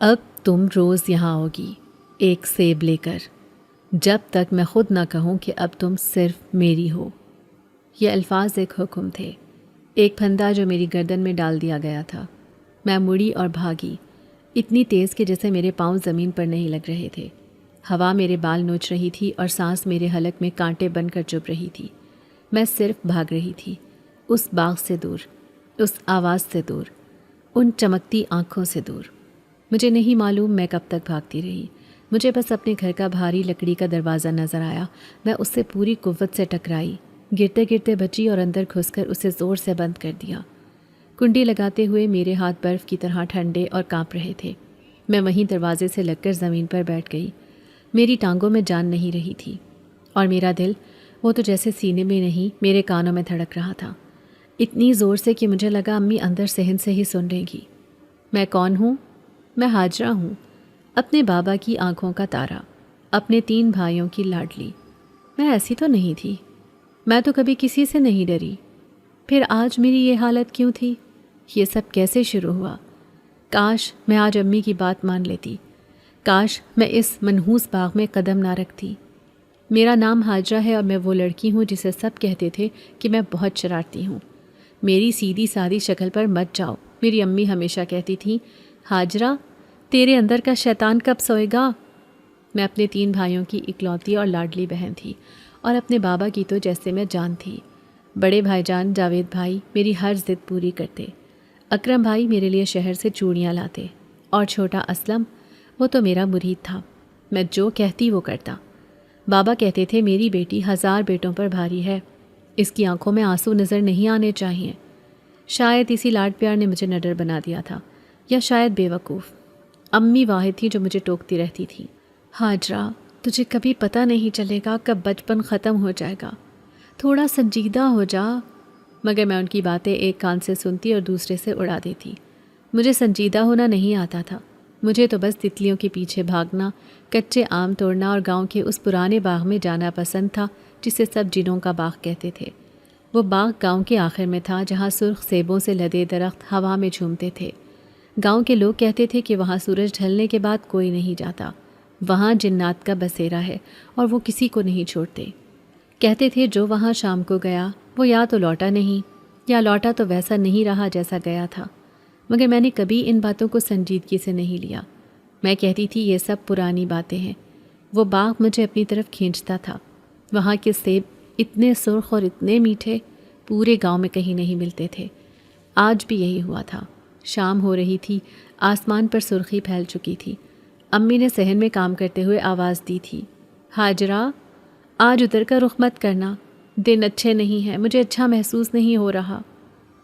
اب تم روز یہاں آؤگی ایک سیب لے کر، جب تک میں خود نہ کہوں کہ اب تم صرف میری ہو۔ یہ الفاظ ایک حکم تھے، ایک پھندا جو میری گردن میں ڈال دیا گیا تھا۔ میں مڑی اور بھاگی، اتنی تیز کہ جیسے میرے پاؤں زمین پر نہیں لگ رہے تھے۔ ہوا میرے بال نوچ رہی تھی اور سانس میرے حلق میں کانٹے بن کر چبھ رہی تھی۔ میں صرف بھاگ رہی تھی، اس باغ سے دور، اس آواز سے دور، ان چمکتی آنکھوں سے دور۔ مجھے نہیں معلوم میں کب تک بھاگتی رہی۔ مجھے بس اپنے گھر کا بھاری لکڑی کا دروازہ نظر آیا۔ میں اس سے پوری قوت سے ٹکرائی، گرتے گرتے بچی اور اندر گھس کر اسے زور سے بند کر دیا۔ کنڈی لگاتے ہوئے میرے ہاتھ برف کی طرح ٹھنڈے اور کانپ رہے تھے۔ میں وہیں دروازے سے لگ کر زمین پر بیٹھ گئی۔ میری ٹانگوں میں جان نہیں رہی تھی، اور میرا دل، وہ تو جیسے سینے میں نہیں میرے کانوں میں دھڑک رہا تھا، اتنی زور سے کہ مجھے لگا امی اندر صحن سے ہی سن لیں گی۔ میں کون ہوں؟ میں ہاجرہ ہوں، اپنے بابا کی آنکھوں کا تارا، اپنے 3 بھائیوں کی لاڈلی۔ میں ایسی تو نہیں تھی، میں تو کبھی کسی سے نہیں ڈری، پھر آج میری یہ حالت کیوں تھی؟ یہ سب کیسے شروع ہوا؟ کاش میں آج امی کی بات مان لیتی، کاش میں اس منحوس باغ میں قدم نہ رکھتی۔ میرا نام ہاجرہ ہے اور میں وہ لڑکی ہوں جسے سب کہتے تھے کہ میں بہت شرارتی ہوں۔ میری سیدھی سادھی شکل پر مت جاؤ، میری امی ہمیشہ کہتی تھیں، ہاجرہ تیرے اندر کا شیطان کب سوئے گا؟ میں اپنے 3 بھائیوں کی اکلوتی اور لاڈلی بہن تھی، اور اپنے بابا کی تو جیسے میں جان تھی۔ بڑے بھائی جان جاوید بھائی میری ہر ضد پوری کرتے، اکرم بھائی میرے لیے شہر سے چوڑیاں لاتے، اور چھوٹا اسلم، وہ تو میرا مرید تھا، میں جو کہتی وہ کرتا۔ بابا کہتے تھے میری بیٹی 1000 بیٹوں پر بھاری ہے، اس کی آنکھوں میں آنسو نظر نہیں آنے چاہیے۔ شاید اسی لاڈ پیار نے مجھے نڈر بنا دیا تھا، یا شاید بے وقوف۔ امی واحد تھی جو مجھے ٹوکتی رہتی تھی، ہاجرہ تجھے کبھی پتہ نہیں چلے گا کب بچپن ختم ہو جائے گا، تھوڑا سنجیدہ ہو جا۔ مگر میں ان کی باتیں ایک کان سے سنتی اور دوسرے سے اڑا دیتی۔ مجھے سنجیدہ ہونا نہیں آتا تھا، مجھے تو بس تتلیوں کے پیچھے بھاگنا، کچے آم توڑنا اور گاؤں کے اس پرانے باغ میں جانا پسند تھا جسے سب جنوں کا باغ کہتے تھے۔ وہ باغ گاؤں کے آخر میں تھا جہاں سرخ سیبوں سے لدے درخت ہوا میں جھومتے تھے۔ گاؤں کے لوگ کہتے تھے کہ وہاں سورج ڈھلنے کے بعد کوئی نہیں جاتا، وہاں جنات کا بسیرا ہے اور وہ کسی کو نہیں چھوڑتے۔ کہتے تھے جو وہاں شام کو گیا وہ یا تو لوٹا نہیں، یا لوٹا تو ویسا نہیں رہا جیسا گیا تھا۔ مگر میں نے کبھی ان باتوں کو سنجیدگی سے نہیں لیا۔ میں کہتی تھی یہ سب پرانی باتیں ہیں۔ وہ باغ مجھے اپنی طرف کھینچتا تھا، وہاں کے سیب اتنے سرخ اور اتنے میٹھے پورے گاؤں میں کہیں نہیں ملتے تھے۔ آج بھی یہی ہوا تھا۔ شام ہو رہی تھی، آسمان پر سرخی پھیل چکی تھی۔ امی نے صحن میں کام کرتے ہوئے آواز دی تھی، ہاجرہ آج ادھر کا رخ مت کرنا، دن اچھے نہیں ہیں، مجھے اچھا محسوس نہیں ہو رہا۔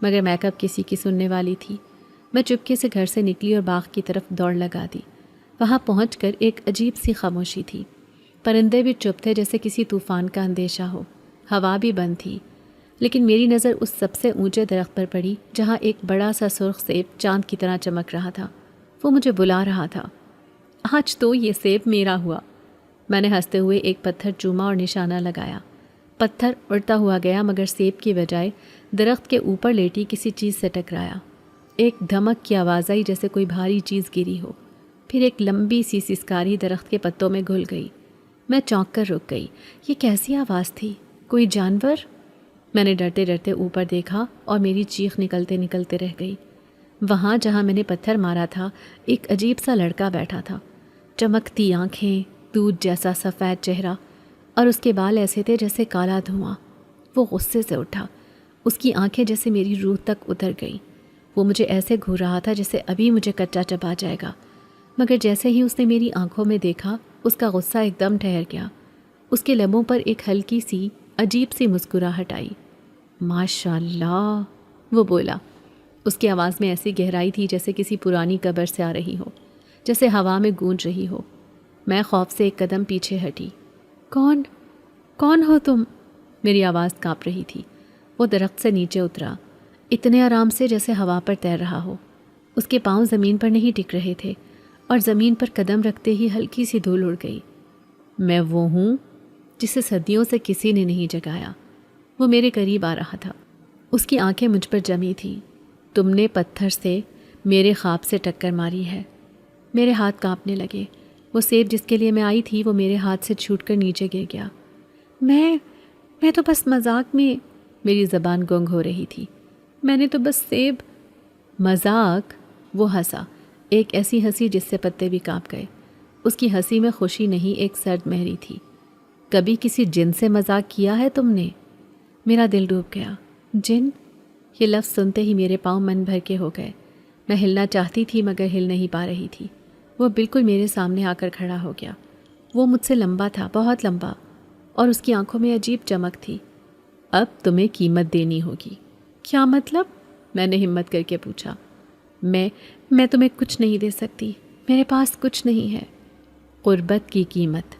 مگر میں کب کسی کی سننے والی تھی۔ میں چپکے سے گھر سے نکلی اور باغ کی طرف دوڑ لگا دی۔ وہاں پہنچ کر ایک عجیب سی خاموشی تھی، پرندے بھی چپ تھے جیسے کسی طوفان کا اندیشہ ہو، ہوا بھی بند تھی۔ لیکن میری نظر اس سب سے اونچے درخت پر پڑی جہاں ایک بڑا سا سرخ سیب چاند کی طرح چمک رہا تھا۔ وہ مجھے بلا رہا تھا۔ آج تو یہ سیب میرا ہوا۔ میں نے ہنستے ہوئے ایک پتھر چوما اور نشانہ لگایا۔ پتھر اڑتا ہوا گیا مگر سیب کی بجائے درخت کے اوپر لیٹی کسی چیز سے ٹکرایا۔ ایک دھمک کی آواز آئی جیسے کوئی بھاری چیز گری ہو، پھر ایک لمبی سی سسکاری درخت کے پتوں میں گھل گئی۔ میں چونک کر رک گئی۔ یہ کیسی آواز تھی؟ کوئی جانور؟ میں نے ڈرتے ڈرتے اوپر دیکھا اور میری چیخ نکلتے نکلتے رہ گئی۔ وہاں جہاں میں نے پتھر مارا تھا ایک عجیب سا لڑکا بیٹھا تھا، چمکتی آنکھیں، دودھ جیسا سفید چہرہ، اور اس کے بال ایسے تھے جیسے کالا دھواں۔ وہ غصے سے اٹھا، اس کی آنکھیں جیسے میری روح تک اتر گئیں۔ وہ مجھے ایسے گھور رہا تھا جیسے ابھی مجھے کچا چبا جائے گا۔ مگر جیسے ہی اس نے میری آنکھوں میں دیکھا اس کا غصہ ایک دم ٹھہر گیا۔ اس کے لبوں پر ایک ہلکی سی عجیب سی مسکراہٹ آئی۔ ماشاء اللہ، وہ بولا۔ اس کی آواز میں ایسی گہرائی تھی جیسے کسی پرانی قبر سے آ رہی ہو، جیسے ہوا میں گونج رہی ہو۔ میں خوف سے ایک قدم پیچھے ہٹی۔ کون ہو تم؟ میری آواز کانپ رہی تھی۔ وہ درخت سے نیچے اترا، اتنے آرام سے جیسے ہوا پر تیر رہا ہو۔ اس کے پاؤں زمین پر نہیں ٹک رہے تھے، اور زمین پر قدم رکھتے ہی ہلکی سی دھول اڑ گئی۔ میں وہ ہوں جسے صدیوں سے کسی نے نہیں جگایا۔ وہ میرے قریب آ رہا تھا، اس کی آنکھیں مجھ پر جمی تھیں۔ تم نے پتھر سے میرے خواب سے ٹکر ماری ہے، میرے ہاتھ کانپنے لگے۔ وہ سیب جس کے لیے میں آئی تھی وہ میرے ہاتھ سے چھوٹ کر نیچے گر گیا۔ میں تو بس مذاق میں، میری زبان گنگ ہو رہی تھی۔ میں نے تو بس سیب۔ مذاق؟ وہ ہنسا، ایک ایسی ہنسی جس سے پتے بھی کانپ گئے۔ اس کی ہنسی میں خوشی نہیں، ایک سرد مہری تھی۔ کبھی کسی جن سے مذاق کیا ہے تم نے؟ میرا دل ڈوب گیا۔ جن؟ یہ لفظ سنتے ہی میرے پاؤں من بھر کے ہو گئے۔ میں ہلنا چاہتی تھی مگر ہل نہیں پا رہی تھی۔ وہ بالکل میرے سامنے آ کر کھڑا ہو گیا۔ وہ مجھ سے لمبا تھا، بہت لمبا، اور اس کی آنکھوں میں عجیب چمک تھی۔ اب تمہیں قیمت دینی ہوگی۔ کیا مطلب؟ میں نے ہمت کر کے پوچھا۔ میں تمہیں کچھ نہیں دے سکتی، میرے پاس کچھ نہیں ہے۔ قربت کی قیمت۔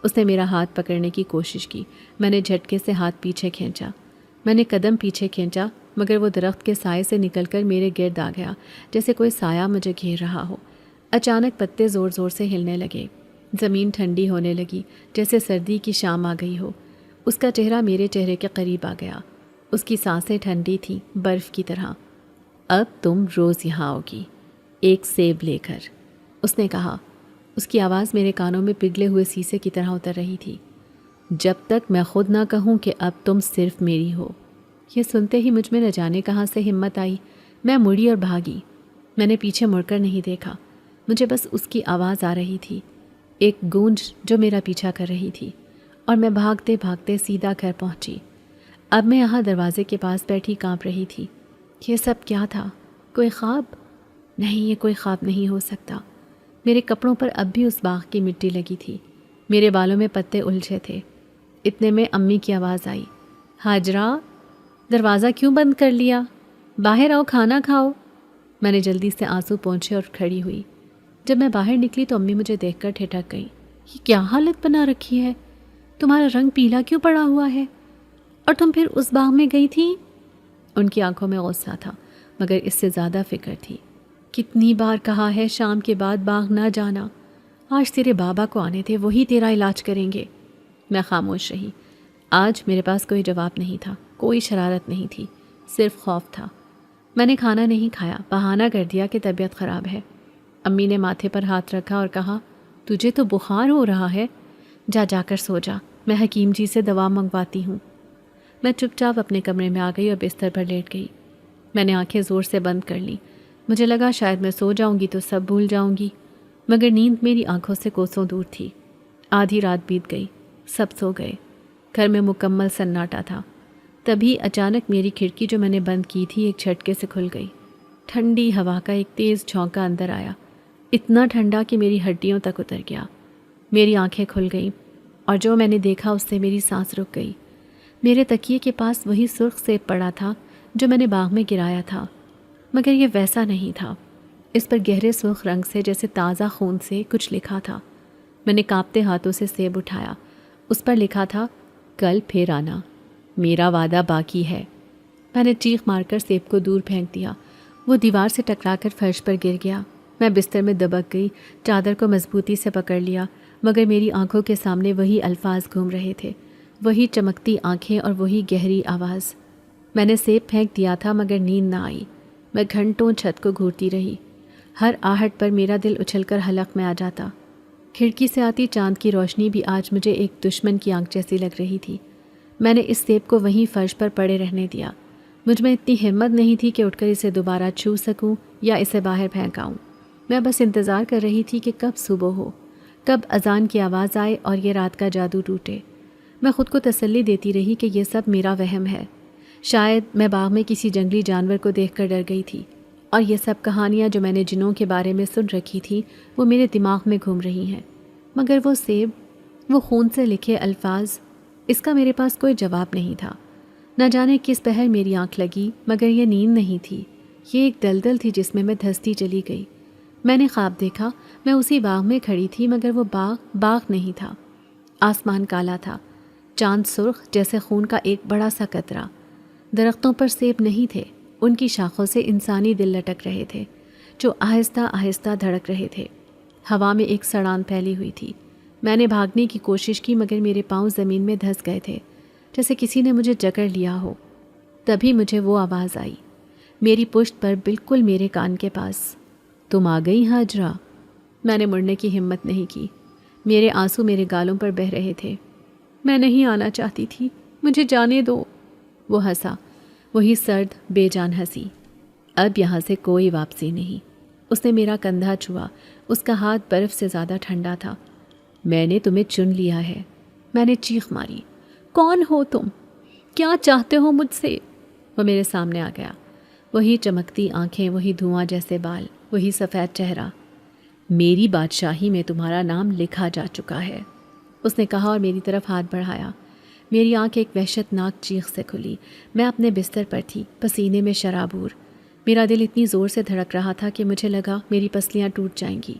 اس نے میرا ہاتھ پکڑنے کی کوشش کی۔ میں نے جھٹکے سے ہاتھ پیچھے کھینچا۔ میں نے قدم پیچھے کھینچا مگر وہ درخت کے سائے سے نکل کر میرے گرد آ گیا، جیسے کوئی سایہ مجھے گھیر رہا ہو۔ اچانک پتے زور زور سے ہلنے لگے۔ زمین ٹھنڈی ہونے لگی، جیسے سردی کی شام آ گئی ہو۔ اس کا چہرہ میرے چہرے کے قریب آ گیا۔ اس کی سانسیں ٹھنڈی تھیں، برف کی طرح۔ اب تم روز یہاں آؤگی، ایک سیب لے کر، اس نے کہا۔ اس کی آواز میرے کانوں میں پگھلے ہوئے سیسے کی طرح اتر رہی تھی۔ جب تک میں خود نہ کہوں کہ اب تم صرف میری ہو۔ یہ سنتے ہی مجھ میں نہ جانے کہاں سے ہمت آئی۔ میں مڑی اور بھاگی۔ میں نے پیچھے مڑ کر نہیں دیکھا، مجھے بس اس کی آواز آ رہی تھی، ایک گونج جو میرا پیچھا کر رہی تھی، اور میں بھاگتے بھاگتے سیدھا گھر پہنچی۔ اب میں یہاں دروازے کے پاس بیٹھی کانپ رہی تھی۔ یہ سب کیا تھا؟ کوئی خواب؟ نہیں، یہ کوئی خواب نہیں ہو سکتا۔ میرے کپڑوں پر اب بھی اس باغ کی مٹی لگی تھی، میرے بالوں میں پتے الجھے تھے۔ اتنے میں امی کی آواز آئی، ہاجرہ، دروازہ کیوں بند کر لیا؟ باہر آؤ، کھانا کھاؤ۔ میں نے جلدی سے آنسو پونچھے اور کھڑی ہوئی۔ جب میں باہر نکلی تو امی مجھے دیکھ کر ٹھٹک گئی۔ یہ کیا حالت بنا رکھی ہے؟ تمہارا رنگ پیلا کیوں پڑا ہوا ہے؟ اور تم پھر اس باغ میں گئی تھی؟ ان کی آنکھوں میں غصہ تھا مگر اس سے زیادہ فکر تھی۔ کتنی بار کہا ہے شام کے بعد باغ نہ جانا۔ آج تیرے بابا کو آنے تھے، وہی تیرا علاج کریں گے۔ میں خاموش رہی۔ آج میرے پاس کوئی جواب نہیں تھا، کوئی شرارت نہیں تھی، صرف خوف تھا۔ میں نے کھانا نہیں کھایا، بہانہ کر دیا کہ طبیعت خراب ہے۔ امی نے ماتھے پر ہاتھ رکھا اور کہا، تجھے تو بخار ہو رہا ہے، جا کر سو جا، میں حکیم جی سے دوا منگواتی ہوں۔ میں چپ چاپ اپنے کمرے میں آ گئی اور بستر پر لیٹ گئی۔ میں نے آنکھیں زور سے بند کر لیں۔ مجھے لگا شاید میں سو جاؤں گی تو سب بھول جاؤں گی، مگر نیند میری آنکھوں سے کوسوں دور تھی۔ آدھی رات بیت گئی، سب سو گئے، گھر میں مکمل سناٹا تھا۔ تبھی اچانک میری کھڑکی جو میں نے بند کی تھی ایک جھٹکے سے کھل گئی۔ ٹھنڈی ہوا کا ایک تیز جھونکا اندر آیا، اتنا ٹھنڈا کہ میری ہڈیوں تک اتر گیا۔ میری آنکھیں کھل گئیں اور جو میں نے دیکھا اس سے میری سانس رک گئی۔ میرے تکیے کے پاس وہی سرخ سیب پڑا تھا جو میں نے باغ میں گرایا تھا، مگر یہ ویسا نہیں تھا۔ اس پر گہرے سرخ رنگ سے جیسے تازہ خون سے کچھ لکھا تھا۔ میں نے کانپتے ہاتھوں سے سیب اٹھایا۔ اس پر لکھا تھا، کل پھر آنا، میرا وعدہ باقی ہے۔ میں نے چیخ مار کر سیب کو دور پھینک دیا۔ وہ دیوار سے ٹکرا کر فرش پر گر گیا۔ میں بستر میں دبک گئی، چادر کو مضبوطی سے پکڑ لیا، مگر میری آنکھوں کے سامنے وہی الفاظ گھوم رہے تھے، وہی چمکتی آنکھیں اور وہی گہری آواز۔ میں نے سیب پھینک دیا تھا مگر نیند نہ آئی۔ میں گھنٹوں چھت کو گھورتی رہی۔ ہر آہٹ پر میرا دل اچھل کر حلق میں آ جاتا۔ کھڑکی سے آتی چاند کی روشنی بھی آج مجھے ایک دشمن کی آنکھ جیسی لگ رہی تھی۔ میں نے اس سیب کو وہیں فرش پر پڑے رہنے دیا۔ مجھ میں اتنی ہمت نہیں تھی کہ اٹھ کر اسے دوبارہ چھو سکوں یا اسے باہر پھینک آؤں۔ میں بس انتظار کر رہی تھی کہ کب صبح ہو، کب اذان کی آواز آئے اور یہ رات کا جادو ٹوٹے۔ میں خود کو تسلی دیتی رہی کہ یہ سب میرا وہم ہے۔ شاید میں باغ میں کسی جنگلی جانور کو دیکھ کر ڈر گئی تھی، اور یہ سب کہانیاں جو میں نے جنوں کے بارے میں سن رکھی تھیں وہ میرے دماغ میں گھوم رہی ہیں۔ مگر وہ سیب، وہ خون سے لکھے الفاظ، اس کا میرے پاس کوئی جواب نہیں تھا۔ نہ جانے کس پہر میری آنکھ لگی، مگر یہ نیند نہیں تھی، یہ ایک دلدل تھی جس میں دھستی چلی گئی۔ میں نے خواب دیکھا، میں اسی باغ میں کھڑی تھی مگر وہ باغ نہیں تھا۔ آسمان کالا تھا، چاند سرخ جیسے خون کا ایک بڑا سا قطرہ۔ درختوں پر سیب نہیں تھے، ان کی شاخوں سے انسانی دل لٹک رہے تھے جو آہستہ آہستہ دھڑک رہے تھے۔ ہوا میں ایک سڑان پھیلی ہوئی تھی۔ میں نے بھاگنے کی کوشش کی مگر میرے پاؤں زمین میں دھس گئے تھے، جیسے کسی نے مجھے جکڑ لیا ہو۔ تبھی مجھے وہ آواز آئی، میری پشت پر بالکل میرے کان کے پاس، تم آ گئی ہاجرہ۔ میں نے مڑنے کی ہمت نہیں کی، میرے آنسو میرے گالوں پر بہہ رہے تھے۔ میں نہیں آنا چاہتی تھی، مجھے جانے دو۔ وہ ہنسا، وہی سرد بے جان ہنسی۔ اب یہاں سے کوئی واپسی نہیں۔ اس نے میرا کندھا چھوا، اس کا ہاتھ برف سے زیادہ ٹھنڈا تھا۔ میں نے تمہیں چن لیا ہے۔ میں نے چیخ ماری، کون ہو تم؟ کیا چاہتے ہو مجھ سے؟ وہ میرے سامنے آ گیا، وہی چمکتی آنکھیں، وہی دھواں جیسے بال، وہی سفید چہرہ۔ میری بادشاہی میں تمہارا نام لکھا جا چکا ہے، اس نے کہا اور میری طرف ہاتھ بڑھایا۔ میری آنکھ ایک وحشت ناک چیخ سے کھلی۔ میں اپنے بستر پر تھی، پسینے میں شرابور۔ میرا دل اتنی زور سے دھڑک رہا تھا کہ مجھے لگا میری پسلیاں ٹوٹ جائیں گی۔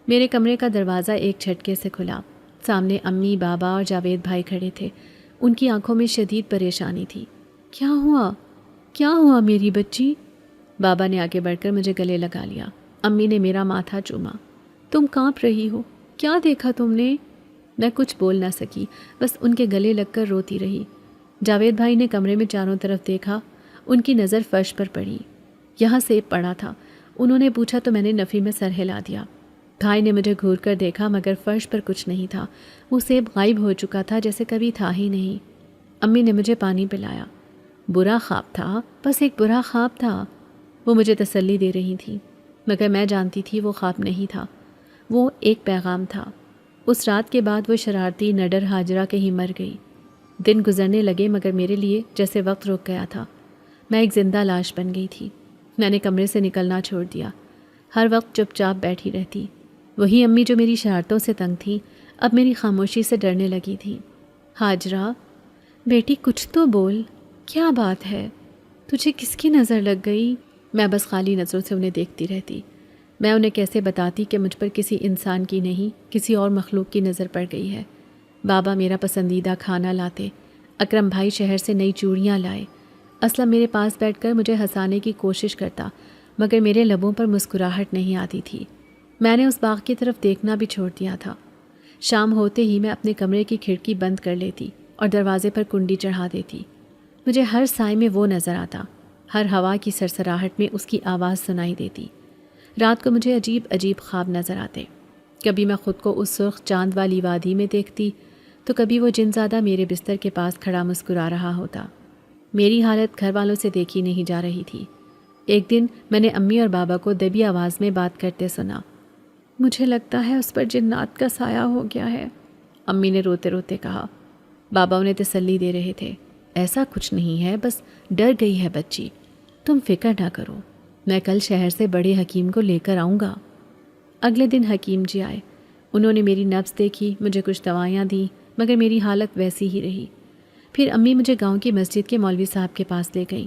میرے کمرے کا دروازہ ایک جھٹکے سے کھلا۔ سامنے امی، بابا اور جاوید بھائی کھڑے تھے۔ ان کی آنکھوں میں شدید پریشانی تھی۔ کیا ہوا؟ کیا ہوا میری بچی؟ بابا نے آگے بڑھ کر مجھے گلے لگا لیا۔ امی نے میرا ماتھا چوما۔ تم کانپ رہی ہو، کیا دیکھا تم نے؟ میں کچھ بول نہ سکی، بس ان کے گلے لگ کر روتی رہی۔ جاوید بھائی نے کمرے میں چاروں طرف دیکھا، ان کی نظر فرش پر پڑی۔ یہاں سیب پڑا تھا۔ انہوں نے پوچھا تو میں نے نفی میں سر ہلا دیا۔ بھائی نے مجھے گھور کر دیکھا مگر فرش پر کچھ نہیں تھا۔ وہ سیب غائب ہو چکا تھا، جیسے کبھی تھا ہی نہیں۔ امی نے مجھے پانی پلایا۔ برا خواب تھا، بس ایک برا خواب تھا، وہ مجھے تسلی دے رہی تھی، مگر میں جانتی تھی وہ خواب نہیں تھا، وہ ایک پیغام تھا۔ اس رات کے بعد وہ شرارتی نڈر ہاجرہ کہیں مر گئی۔ دن گزرنے لگے مگر میرے لیے جیسے وقت رک گیا تھا۔ میں ایک زندہ لاش بن گئی تھی۔ میں نے کمرے سے نکلنا چھوڑ دیا، ہر وقت چپ چاپ بیٹھی رہتی۔ وہی امی جو میری شرارتوں سے تنگ تھی، اب میری خاموشی سے ڈرنے لگی تھی۔ ہاجرہ بیٹی، کچھ تو بول، کیا بات ہے؟ تجھے کس کی نظر لگ گئی؟ میں بس خالی نظروں سے انہیں دیکھتی رہتی۔ میں انہیں کیسے بتاتی کہ مجھ پر کسی انسان کی نہیں، کسی اور مخلوق کی نظر پڑ گئی ہے۔ بابا میرا پسندیدہ کھانا لاتے، اکرم بھائی شہر سے نئی چوڑیاں لائے، اسلم میرے پاس بیٹھ کر مجھے ہنسانے کی کوشش کرتا، مگر میرے لبوں پر مسکراہٹ نہیں آتی تھی۔ میں نے اس باغ کی طرف دیکھنا بھی چھوڑ دیا تھا۔ شام ہوتے ہی میں اپنے کمرے کی کھڑکی بند کر لیتی اور دروازے پر کنڈی چڑھا دیتی۔ مجھے ہر سائے میں وہ نظر آتا، ہر ہوا کی سرسراہٹ میں اس کی آواز سنائی دیتی۔ رات کو مجھے عجیب عجیب خواب نظر آتے۔ کبھی میں خود کو اس سرخ چاند والی وادی میں دیکھتی تو کبھی وہ جنزادہ میرے بستر کے پاس کھڑا مسکرا رہا ہوتا۔ میری حالت گھر والوں سے دیکھی نہیں جا رہی تھی۔ ایک دن میں نے امی اور بابا کو دبی آواز میں بات کرتے سنا۔ مجھے لگتا ہے اس پر جنات کا سایہ ہو گیا ہے، امی نے روتے روتے کہا۔ بابا انہیں تسلی دے رہے تھے۔ ایسا کچھ نہیں ہے، بس ڈر گئی ہے بچی، تم فکر نہ کرو، میں کل شہر سے بڑے حکیم کو لے کر آؤں گا۔ اگلے دن حکیم جی آئے۔ انہوں نے میری نبض دیکھی، مجھے کچھ دوائیاں دیں، مگر میری حالت ویسی ہی رہی۔ پھر امی مجھے گاؤں کی مسجد کے مولوی صاحب کے پاس لے گئیں۔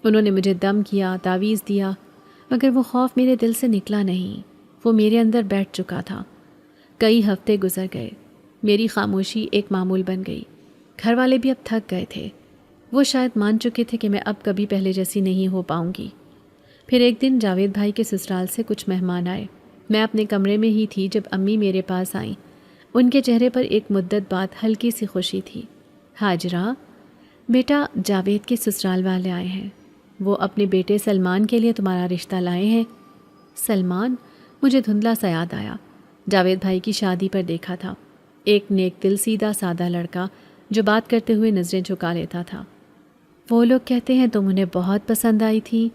انہوں نے مجھے دم کیا، تعویذ دیا، مگر وہ خوف میرے دل سے نکلا نہیں، وہ میرے اندر بیٹھ چکا تھا۔ کئی ہفتے گزر گئے، میری خاموشی ایک معمول بن گئی۔ گھر والے بھی اب تھک گئے تھے، وہ شاید مان چکے تھے کہ میں اب کبھی پہلے جیسی نہیں ہو پاؤں گی۔ پھر ایک دن جاوید بھائی کے سسرال سے کچھ مہمان آئے۔ میں اپنے کمرے میں ہی تھی جب امی میرے پاس آئیں۔ ان کے چہرے پر ایک مدت بعد ہلکی سی خوشی تھی۔ ہاجرہ بیٹا، جاوید کے سسرال والے آئے ہیں، وہ اپنے بیٹے سلمان کے لیے تمہارا رشتہ لائے ہیں۔ سلمان؟ مجھے دھندلا سا یاد آیا، جاوید بھائی کی شادی پر دیکھا تھا، ایک نیک دل سیدھا سادہ لڑکا جو بات کرتے ہوئے نظریں جھکا لیتا تھا۔ وہ لوگ کہتے ہیں تم انہیں بہت پسند آئی تھی۔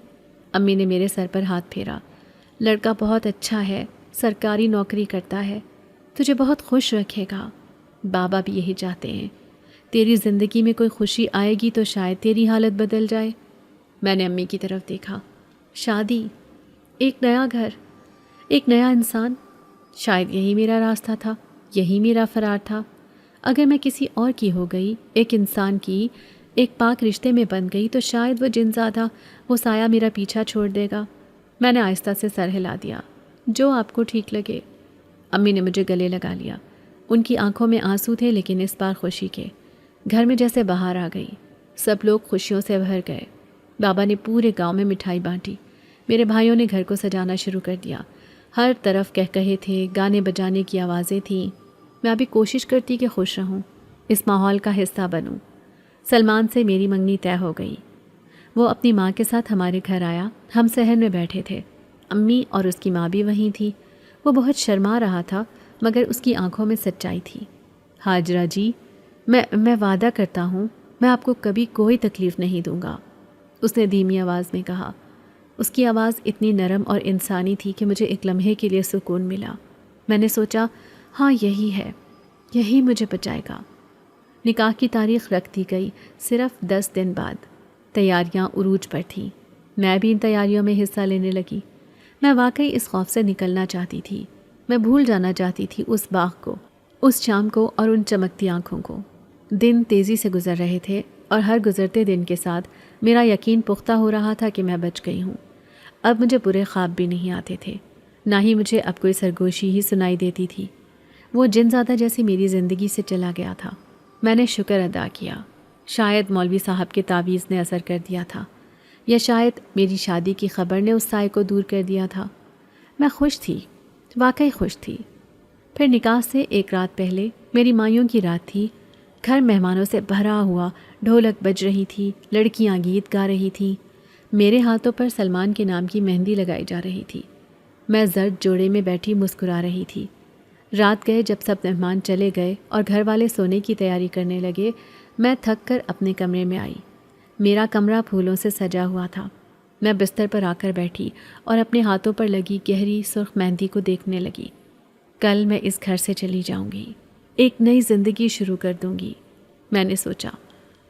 امی نے میرے سر پر ہاتھ پھیرا۔ لڑکا بہت اچھا ہے، سرکاری نوکری کرتا ہے، تجھے بہت خوش رکھے گا۔ بابا بھی یہی چاہتے ہیں، تیری زندگی میں کوئی خوشی آئے گی تو شاید تیری حالت بدل جائے۔ میں نے امی کی طرف دیکھا۔ شادی، ایک نیا گھر، ایک نیا انسان، شاید یہی میرا راستہ تھا، یہی میرا فرار تھا۔ اگر میں کسی اور کی ہو گئی، ایک انسان کی، ایک پاک رشتے میں بن گئی، تو شاید وہ جنزادہ، وہ سایہ میرا پیچھا چھوڑ دے گا۔ میں نے آہستہ سے سر ہلا دیا۔ جو آپ کو ٹھیک لگے۔ امی نے مجھے گلے لگا لیا۔ ان کی آنکھوں میں آنسو تھے، لیکن اس بار خوشی کے۔ گھر میں جیسے بہار آ گئی، سب لوگ خوشیوں سے بھر گئے۔ بابا نے پورے گاؤں میں مٹھائی بانٹی، میرے بھائیوں نے گھر کو سجانا شروع کر دیا، ہر طرف کہے تھے، گانے بجانے کی آوازیں تھیں۔ میں ابھی کوشش کرتی کہ خوش رہوں، اس ماحول کا حصہ بنوں۔ سلمان سے میری منگنی طے ہو گئی۔ وہ اپنی ماں کے ساتھ ہمارے گھر آیا، ہم صحن میں بیٹھے تھے، امی اور اس کی ماں بھی وہیں تھی۔ وہ بہت شرما رہا تھا مگر اس کی آنکھوں میں سچائی تھی۔ ہاجرہ جی، میں وعدہ کرتا ہوں میں آپ کو کبھی کوئی تکلیف نہیں دوں گا، اس نے دھیمی آواز میں کہا۔ اس کی آواز اتنی نرم اور انسانی تھی کہ مجھے ایک لمحے کے لیے سکون ملا۔ میں نے سوچا ہاں یہی ہے، یہی مجھے بچائے گا۔ نکاح کی تاریخ رکھ دی گئی، صرف 10 دن بعد۔ تیاریاں عروج پر تھیں، میں بھی ان تیاریوں میں حصہ لینے لگی۔ میں واقعی اس خوف سے نکلنا چاہتی تھی، میں بھول جانا چاہتی تھی اس باغ کو، اس شام کو اور ان چمکتی آنکھوں کو۔ دن تیزی سے گزر رہے تھے اور ہر گزرتے دن کے ساتھ میرا یقین پختہ ہو رہا تھا کہ میں بچ گئی ہوں۔ اب مجھے برے خواب بھی نہیں آتے تھے، نہ ہی مجھے اب کوئی سرگوشی ہی سنائی دیتی تھی۔ وہ جن زادہ جیسی میری زندگی سے چلا گیا تھا۔ میں نے شکر ادا کیا، شاید مولوی صاحب کے تعویذ نے اثر کر دیا تھا، یا شاید میری شادی کی خبر نے اس سائے کو دور کر دیا تھا۔ میں خوش تھی، واقعی خوش تھی۔ پھر نکاح سے ایک رات پہلے میری مائیوں کی رات تھی۔ گھر مہمانوں سے بھرا ہوا، ڈھولک بج رہی تھی، لڑکیاں گیت گا رہی تھیں، میرے ہاتھوں پر سلمان کے نام کی مہندی لگائی جا رہی تھی۔ میں زرد جوڑے میں بیٹھی مسکرا رہی تھی۔ رات گئے جب سب مہمان چلے گئے اور گھر والے سونے کی تیاری کرنے لگے، میں تھک کر اپنے کمرے میں آئی۔ میرا کمرہ پھولوں سے سجا ہوا تھا۔ میں بستر پر آ کر بیٹھی اور اپنے ہاتھوں پر لگی گہری سرخ مہندی کو دیکھنے لگی۔ کل میں اس گھر سے چلی جاؤں گی، ایک نئی زندگی شروع کر دوں گی، میں نے سوچا۔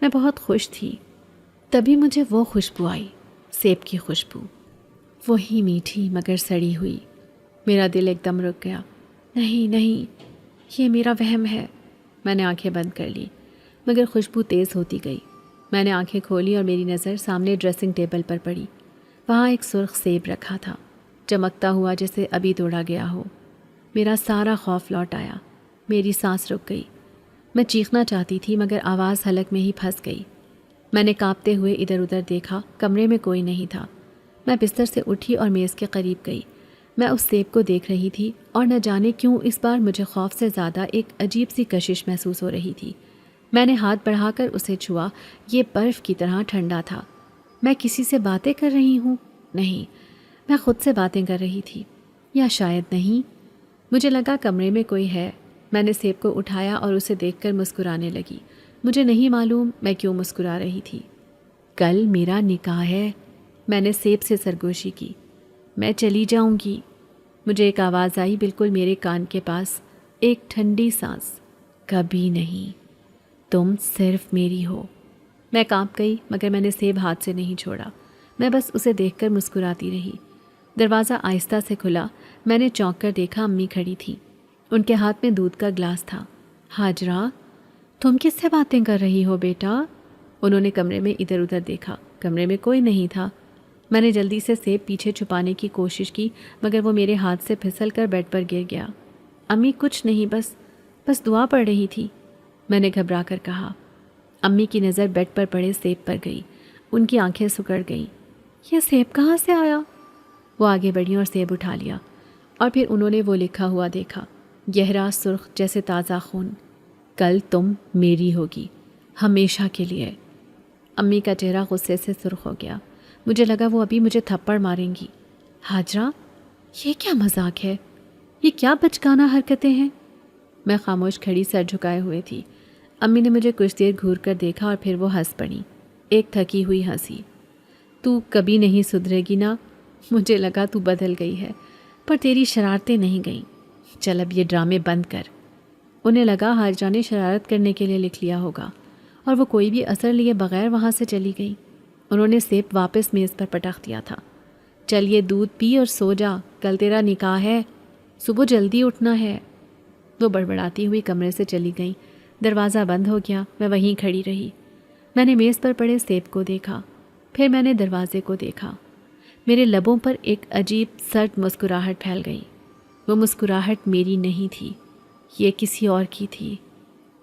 میں بہت خوش تھی۔ تبھی مجھے وہ خوشبو آئی، سیب کی خوشبو، وہی میٹھی مگر سڑی ہوئی۔ میرا دل ایک دم رک گیا۔ نہیں، یہ میرا وہم ہے۔ میں نے آنکھیں بند کر لی، مگر خوشبو تیز ہوتی گئی۔ میں نے آنکھیں کھولی اور میری نظر سامنے ڈریسنگ ٹیبل پر پڑی۔ وہاں ایک سرخ سیب رکھا تھا، چمکتا ہوا جیسے ابھی توڑا گیا ہو۔ میرا سارا خوف لوٹ آیا، میری سانس رک گئی۔ میں چیخنا چاہتی تھی مگر آواز حلق میں ہی پھنس گئی۔ میں نے کانپتے ہوئے ادھر ادھر دیکھا، کمرے میں کوئی نہیں تھا۔ میں بستر سے اٹھی اور میز کے قریب گئی۔ میں اس سیب کو دیکھ رہی تھی اور نہ جانے کیوں اس بار مجھے خوف سے زیادہ ایک عجیب سی کشش محسوس ہو رہی تھی۔ میں نے ہاتھ بڑھا کر اسے چھوا، یہ برف کی طرح ٹھنڈا تھا۔ میں کسی سے باتیں کر رہی ہوں؟ نہیں، میں خود سے باتیں کر رہی تھی، یا شاید نہیں۔ مجھے لگا کمرے میں کوئی ہے۔ میں نے سیب کو اٹھایا اور اسے دیکھ کر مسکرانے لگی۔ مجھے نہیں معلوم میں کیوں مسکرا رہی تھی۔ کل میرا نکاح ہے، میں نے سیب سے سرگوشی کی۔ میں چلی جاؤں گی۔ مجھے ایک آواز آئی بالکل میرے کان کے پاس، ایک ٹھنڈی سانس، کبھی نہیں، تم صرف میری ہو۔ میں کانپ گئی مگر میں نے سیب ہاتھ سے نہیں چھوڑا۔ میں بس اسے دیکھ کر مسکراتی رہی۔ دروازہ آہستہ سے کھلا۔ میں نے چونک کر دیکھا امی کھڑی تھی، ان کے ہاتھ میں دودھ کا گلاس تھا۔ ہاجرہ، تم کس سے باتیں کر رہی ہو بیٹا؟ انہوں نے کمرے میں ادھر ادھر دیکھا، کمرے میں کوئی نہیں تھا۔ میں نے جلدی سے سیب پیچھے چھپانے کی کوشش کی مگر وہ میرے ہاتھ سے پھسل کر بیڈ پر گر گیا۔ امی کچھ نہیں، بس دعا پڑھ رہی تھی، میں نے گھبرا کر کہا۔ امی کی نظر بیڈ پر پڑے سیب پر گئی، ان کی آنکھیں سکڑ گئیں۔ یہ سیب کہاں سے آیا؟ وہ آگے بڑھی اور سیب اٹھا لیا، اور پھر انہوں نے وہ لکھا ہوا دیکھا، گہرا سرخ جیسے تازہ خون، کل تم میری ہوگی، ہمیشہ کے لیے۔ امی کا چہرہ غصے سے سرخ ہو گیا۔ مجھے لگا وہ ابھی مجھے تھپڑ ماریں گی۔ ہاجرہ، یہ کیا مذاق ہے؟ یہ کیا بچکانہ حرکتیں ہیں؟ میں خاموش کھڑی سر جھکائے ہوئے تھی۔ امی نے مجھے کچھ دیر گھور کر دیکھا اور پھر وہ ہنس پڑی، ایک تھکی ہوئی ہنسی۔ تو کبھی نہیں سدھرے گی نا؟ مجھے لگا تو بدل گئی ہے، پر تیری شرارتیں نہیں گئیں۔ چل اب یہ ڈرامے بند کر۔ انہیں لگا ہاجرہ نے شرارت کرنے کے لیے لکھ لیا ہوگا، اور وہ کوئی بھی اثر لیے بغیر وہاں سے چلی گئی۔ انہوں نے سیب واپس میز پر پٹخ دیا تھا۔ چل یہ دودھ پی اور سو جا، کل تیرا نکاح ہے، صبح جلدی اٹھنا ہے۔ وہ بڑبڑاتی ہوئی کمرے سے چلی گئیں۔ دروازہ بند ہو گیا۔ میں وہیں کھڑی رہی۔ میں نے میز پر پڑے سیب کو دیکھا، پھر میں نے دروازے کو دیکھا۔ میرے لبوں پر ایک عجیب سرد مسکراہٹ پھیل گئی۔ وہ مسکراہٹ میری نہیں تھی، یہ کسی اور کی تھی،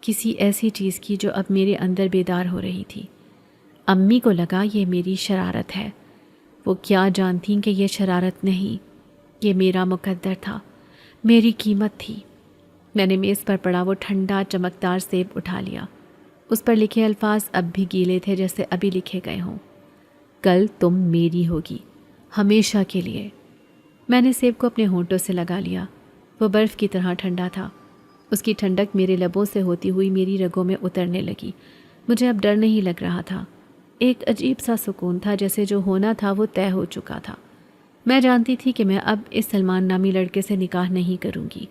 کسی ایسی چیز کی جو اب میرے اندر بیدار ہو رہی تھی۔ امی کو لگا یہ میری شرارت ہے۔ وہ کیا جانتیں کہ یہ شرارت نہیں، یہ میرا مقدر تھا، میری قیمت تھی۔ میں نے میز پر پڑا وہ ٹھنڈا چمکدار سیب اٹھا لیا۔ اس پر لکھے الفاظ اب بھی گیلے تھے جیسے ابھی لکھے گئے ہوں، کل تم میری ہوگی، ہمیشہ کے لیے۔ میں نے سیب کو اپنے ہونٹوں سے لگا لیا، وہ برف کی طرح ٹھنڈا تھا۔ اس کی ٹھنڈک میرے لبوں سے ہوتی ہوئی میری رگوں میں اترنے لگی۔ مجھے اب ڈر نہیں لگ رہا تھا، ایک عجیب سا سکون تھا، جیسے جو ہونا تھا وہ طے ہو چکا تھا۔ میں جانتی تھی کہ میں اب اس سلمان نامی لڑکے سے نکاح نہیں کروں گی۔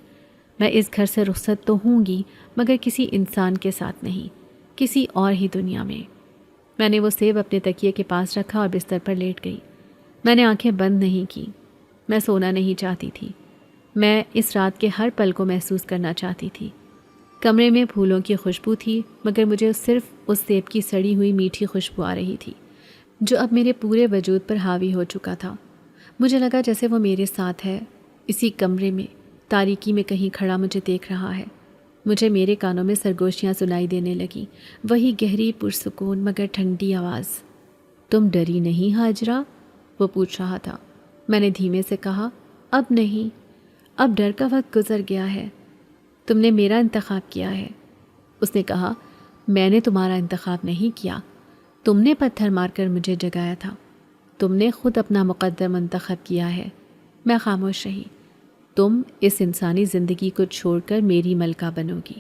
میں اس گھر سے رخصت تو ہوں گی، مگر کسی انسان کے ساتھ نہیں، کسی اور ہی دنیا میں۔ میں نے وہ سیب اپنے تکیے کے پاس رکھا اور بستر پر لیٹ گئی۔ میں نے آنکھیں بند نہیں کی۔ میں سونا نہیں چاہتی تھی۔ میں اس رات کے ہر پل کو محسوس کرنا چاہتی تھی۔ کمرے میں پھولوں کی خوشبو تھی، مگر مجھے صرف اس سیب کی سڑی ہوئی میٹھی خوشبو آ رہی تھی، جو اب میرے پورے وجود پر حاوی ہو چکا تھا۔ مجھے لگا جیسے وہ میرے ساتھ ہے، اسی کمرے میں، تاریکی میں کہیں کھڑا مجھے دیکھ رہا ہے۔ مجھے میرے کانوں میں سرگوشیاں سنائی دینے لگیں، وہی گہری پرسکون مگر ٹھنڈی آواز۔ تم ڈری نہیں ہاجرہ؟ وہ پوچھ رہا تھا۔ میں نے دھیمے سے کہا، اب نہیں، اب ڈر کا وقت گزر گیا ہے، تم نے میرا انتخاب کیا ہے۔ اس نے کہا، میں نے تمہارا انتخاب نہیں کیا، تم نے پتھر مار کر مجھے جگایا تھا، تم نے خود اپنا مقدر منتخب کیا ہے۔ میں خاموش رہی۔ تم اس انسانی زندگی کو چھوڑ کر میری ملکہ بنو گی،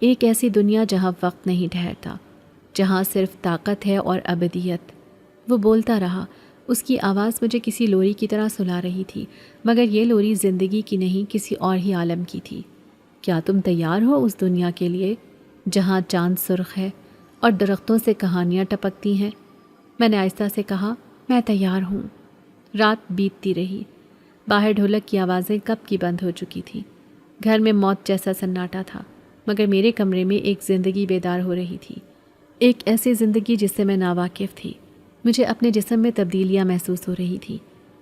ایک ایسی دنیا جہاں وقت نہیں ٹھہرتا، جہاں صرف طاقت ہے اور ابدیت۔ وہ بولتا رہا، اس کی آواز مجھے کسی لوری کی طرح سلا رہی تھی، مگر یہ لوری زندگی کی نہیں، کسی اور ہی عالم کی تھی۔ کیا تم تیار ہو اس دنیا کے لیے جہاں چاند سرخ ہے اور درختوں سے کہانیاں ٹپکتی ہیں؟ میں نے آہستہ سے کہا، میں تیار ہوں۔ رات بیتتی رہی۔ باہر ڈھولک کی آوازیں کب کی بند ہو چکی تھی۔ گھر میں موت جیسا سناٹا تھا، مگر میرے کمرے میں ایک زندگی بیدار ہو رہی تھی، ایک ایسی زندگی جس سے میں ناواقف تھی۔ مجھے اپنے جسم میں تبدیلیاں محسوس ہو رہی تھی۔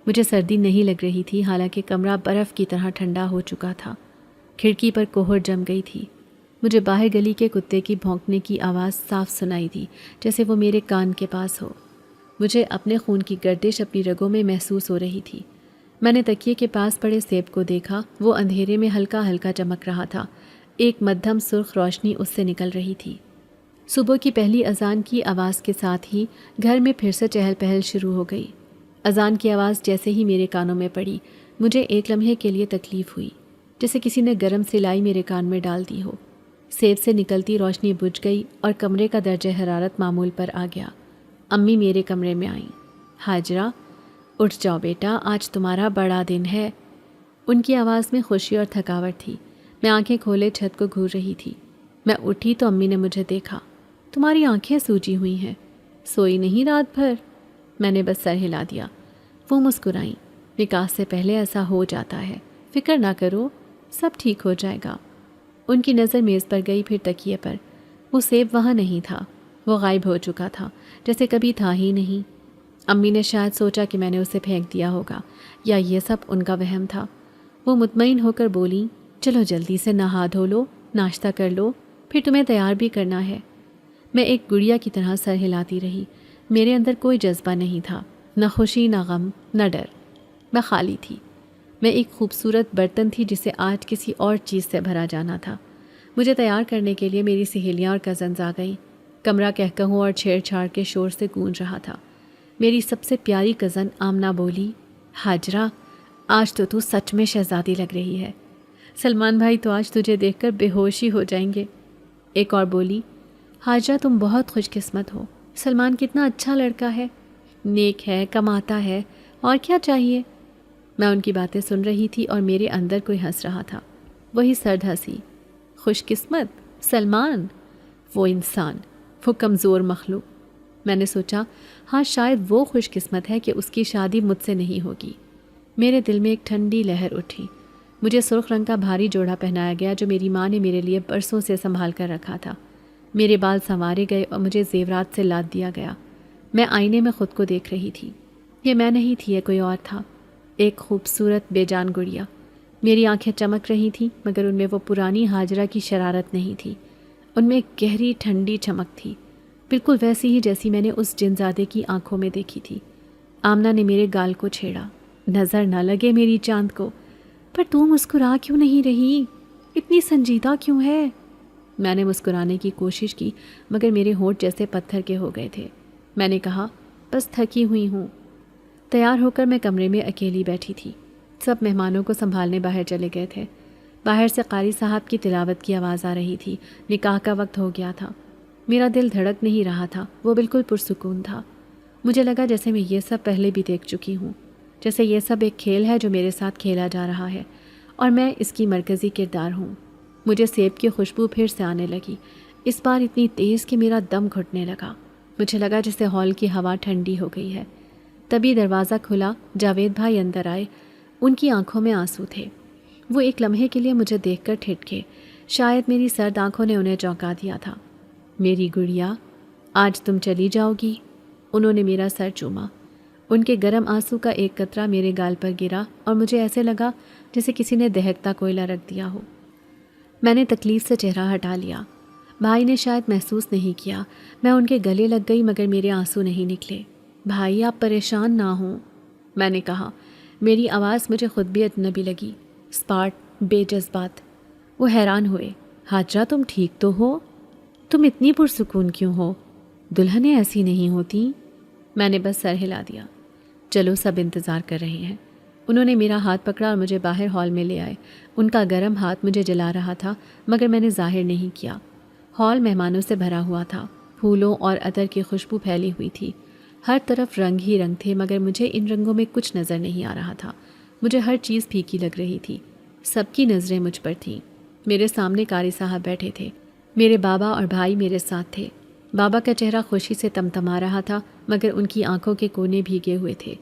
مجھے سردی نہیں لگ رہی تھی، حالانکہ کمرہ برف کی طرح ٹھنڈا ہو چکا تھا۔ کھڑکی پر کوہر جم گئی تھی۔ مجھے باہر گلی کے کتے کی بھونکنے کی آواز صاف سنائی دی، جیسے وہ میرے کان کے پاس ہو۔ مجھے اپنے خون کی گردش اپنی رگوں میں محسوس ہو رہی تھی۔ میں نے تکیے کے پاس پڑے سیب کو دیکھا، وہ اندھیرے میں ہلکا ہلکا چمک رہا تھا، ایک مدھم سرخ روشنی اس سے نکل رہی تھی۔ صبح کی پہلی اذان کی آواز کے ساتھ ہی گھر میں پھر سے چہل پہل شروع ہو گئی۔ اذان کی آواز جیسے ہی میرے کانوں میں پڑی، مجھے ایک لمحے کے لیے تکلیف ہوئی، جیسے کسی نے گرم سلائی میرے کان میں ڈال دی ہو۔ سیب سے نکلتی روشنی بجھ گئی اور کمرے کا درجہ حرارت معمول پر آ گیا۔ امی میرے کمرے میں آئیں۔ ہاجرہ، اٹھ جاؤ بیٹا، آج تمہارا بڑا دن ہے۔ ان کی آواز میں خوشی اور تھکاوٹ تھی۔ میں آنکھیں کھولے چھت کو گھور رہی تھی۔ میں اٹھی تو امی نے مجھے دیکھا۔ تمہاری آنکھیں سوجی ہوئی ہیں، سوئی نہیں رات بھر؟ میں نے بس سر ہلا دیا۔ وہ مسکرائیں۔ نکاح سے پہلے ایسا ہو جاتا ہے، فکر نہ کرو، سب ٹھیک ہو جائے گا۔ ان کی نظر میز پر گئی، پھر تکیے پر۔ وہ سیب وہاں نہیں تھا، وہ غائب ہو چکا تھا، جیسے کبھی تھا ہی نہیں۔ امی نے شاید سوچا کہ میں نے اسے پھینک دیا ہوگا، یا یہ سب ان کا وہم تھا۔ وہ مطمئن ہو کر بولیں، چلو جلدی سے نہا دھو لو، ناشتہ کر لو، پھر تمہیں تیار بھی کرنا ہے۔ میں ایک گڑیا کی طرح سر ہلاتی رہی۔ میرے اندر کوئی جذبہ نہیں تھا، نہ خوشی، نہ غم، نہ ڈر۔ میں خالی تھی۔ میں ایک خوبصورت برتن تھی جسے آج کسی اور چیز سے بھرا جانا تھا۔ مجھے تیار کرنے کے لیے میری سہیلیاں اور کزنز آ گئیں۔ کمرہ کہکہوں اور چھیڑ چھاڑ کے شور سے گونج رہا تھا۔ میری سب سے پیاری کزن آمنہ بولی، ہاجرہ، آج تو سچ میں شہزادی لگ رہی ہے۔ سلمان بھائی تو آج تجھے دیکھ کر بے ہوش ہی ہو جائیں گے۔ ایک اور بولی، ہاجرہ تم بہت خوش قسمت ہو، سلمان کتنا اچھا لڑکا ہے، نیک ہے، کماتا ہے، اور کیا چاہیے۔ میں ان کی باتیں سن رہی تھی اور میرے اندر کوئی ہنس رہا تھا، وہی سرد ہنسی۔ خوش قسمت؟ سلمان؟ وہ انسان، وہ کمزور مخلوق۔ میں نے سوچا، ہاں شاید وہ خوش قسمت ہے کہ اس کی شادی مجھ سے نہیں ہوگی۔ میرے دل میں ایک ٹھنڈی لہر اٹھی۔ مجھے سرخ رنگ کا بھاری جوڑا پہنایا گیا جو میری ماں نے میرے لیے برسوں سے سنبھال کر رکھا تھا۔ میرے بال سنوارے گئے اور مجھے زیورات سے لاد دیا گیا۔ میں آئینے میں خود کو دیکھ رہی تھی۔ یہ میں نہیں تھی، یہ کوئی اور تھا، ایک خوبصورت بے جان گڑیا۔ میری آنکھیں چمک رہی تھیں، مگر ان میں وہ پرانی ہاجرہ کی شرارت نہیں تھی، ان میں ایک گہری ٹھنڈی چمک تھی، بالکل ویسی ہی جیسی میں نے اس جنزادے کی آنکھوں میں دیکھی تھی۔ آمنہ نے میرے گال کو چھیڑا، نظر نہ لگے میری چاند کو۔ پر تو مسکرا کیوں نہیں رہی؟ اتنی سنجیدہ کیوں ہے؟ میں نے مسکرانے کی کوشش کی، مگر میرے ہونٹ جیسے پتھر کے ہو گئے تھے۔ میں نے کہا، بس تھکی ہوئی ہوں۔ تیار ہو کر میں کمرے میں اکیلی بیٹھی تھی۔ سب مہمانوں کو سنبھالنے باہر چلے گئے تھے۔ باہر سے قاری صاحب کی تلاوت کی آواز آ رہی تھی۔ نکاح کا وقت ہو گیا تھا۔ میرا دل دھڑک نہیں رہا تھا، وہ بالکل پرسکون تھا۔ مجھے لگا جیسے میں یہ سب پہلے بھی دیکھ چکی ہوں، جیسے یہ سب ایک کھیل ہے جو میرے ساتھ کھیلا جا رہا ہے اور میں اس کی مرکزی کردار ہوں۔ مجھے سیب کی خوشبو پھر سے آنے لگی، اس بار اتنی تیز کہ میرا دم گھٹنے لگا۔ مجھے لگا جیسے ہال کی ہوا ٹھنڈی ہو گئی ہے۔ تبھی دروازہ کھلا، جاوید بھائی اندر آئے۔ ان کی آنکھوں میں آنسو تھے۔ وہ ایک لمحے کے لیے مجھے دیکھ کر ٹھٹکے، شاید میری سرد آنکھوں نے انہیں چونکا دیا تھا۔ میری گڑیا، آج تم چلی جاؤ گی؟ انہوں نے میرا سر چوما۔ ان کے گرم آنسو کا ایک قطرہ میرے گال پر گرا اور مجھے ایسے لگا جیسے کسی نے دہکتا کوئلہ رکھ دیا ہو۔ میں نے تکلیف سے چہرہ ہٹا لیا۔ بھائی نے شاید محسوس نہیں کیا، میں ان کے گلے لگ گئی مگر میرے آنسو نہیں نکلے۔ بھائی آپ پریشان نہ ہوں، میں نے کہا۔ میری آواز مجھے خود بھی اجنبی لگی، اسپاٹ، بے جذبات۔ وہ حیران ہوئے۔ حاجرہ تم ٹھیک تو ہو؟ تم اتنی پرسکون کیوں ہو؟ دلہنیں ایسی نہیں ہوتی۔ میں نے بس سر ہلا دیا۔ چلو سب انتظار کر رہے ہیں۔ انہوں نے میرا ہاتھ پکڑا اور مجھے باہر ہال میں لے آئے۔ ان کا گرم ہاتھ مجھے جلا رہا تھا مگر میں نے ظاہر نہیں کیا۔ ہال مہمانوں سے بھرا ہوا تھا، پھولوں اور عطر کی خوشبو پھیلی ہوئی تھی۔ ہر طرف رنگ ہی رنگ تھے مگر مجھے ان رنگوں میں کچھ نظر نہیں آ رہا تھا۔ مجھے ہر چیز پھیکی لگ رہی تھی۔ سب کی نظریں مجھ پر تھیں۔ میرے سامنے قاری صاحب بیٹھے تھے، میرے بابا اور بھائی میرے ساتھ تھے۔ بابا کا چہرہ خوشی سے تمتما رہا تھا مگر ان کی آنکھوں کے کونے بھیگے ہوئے تھے۔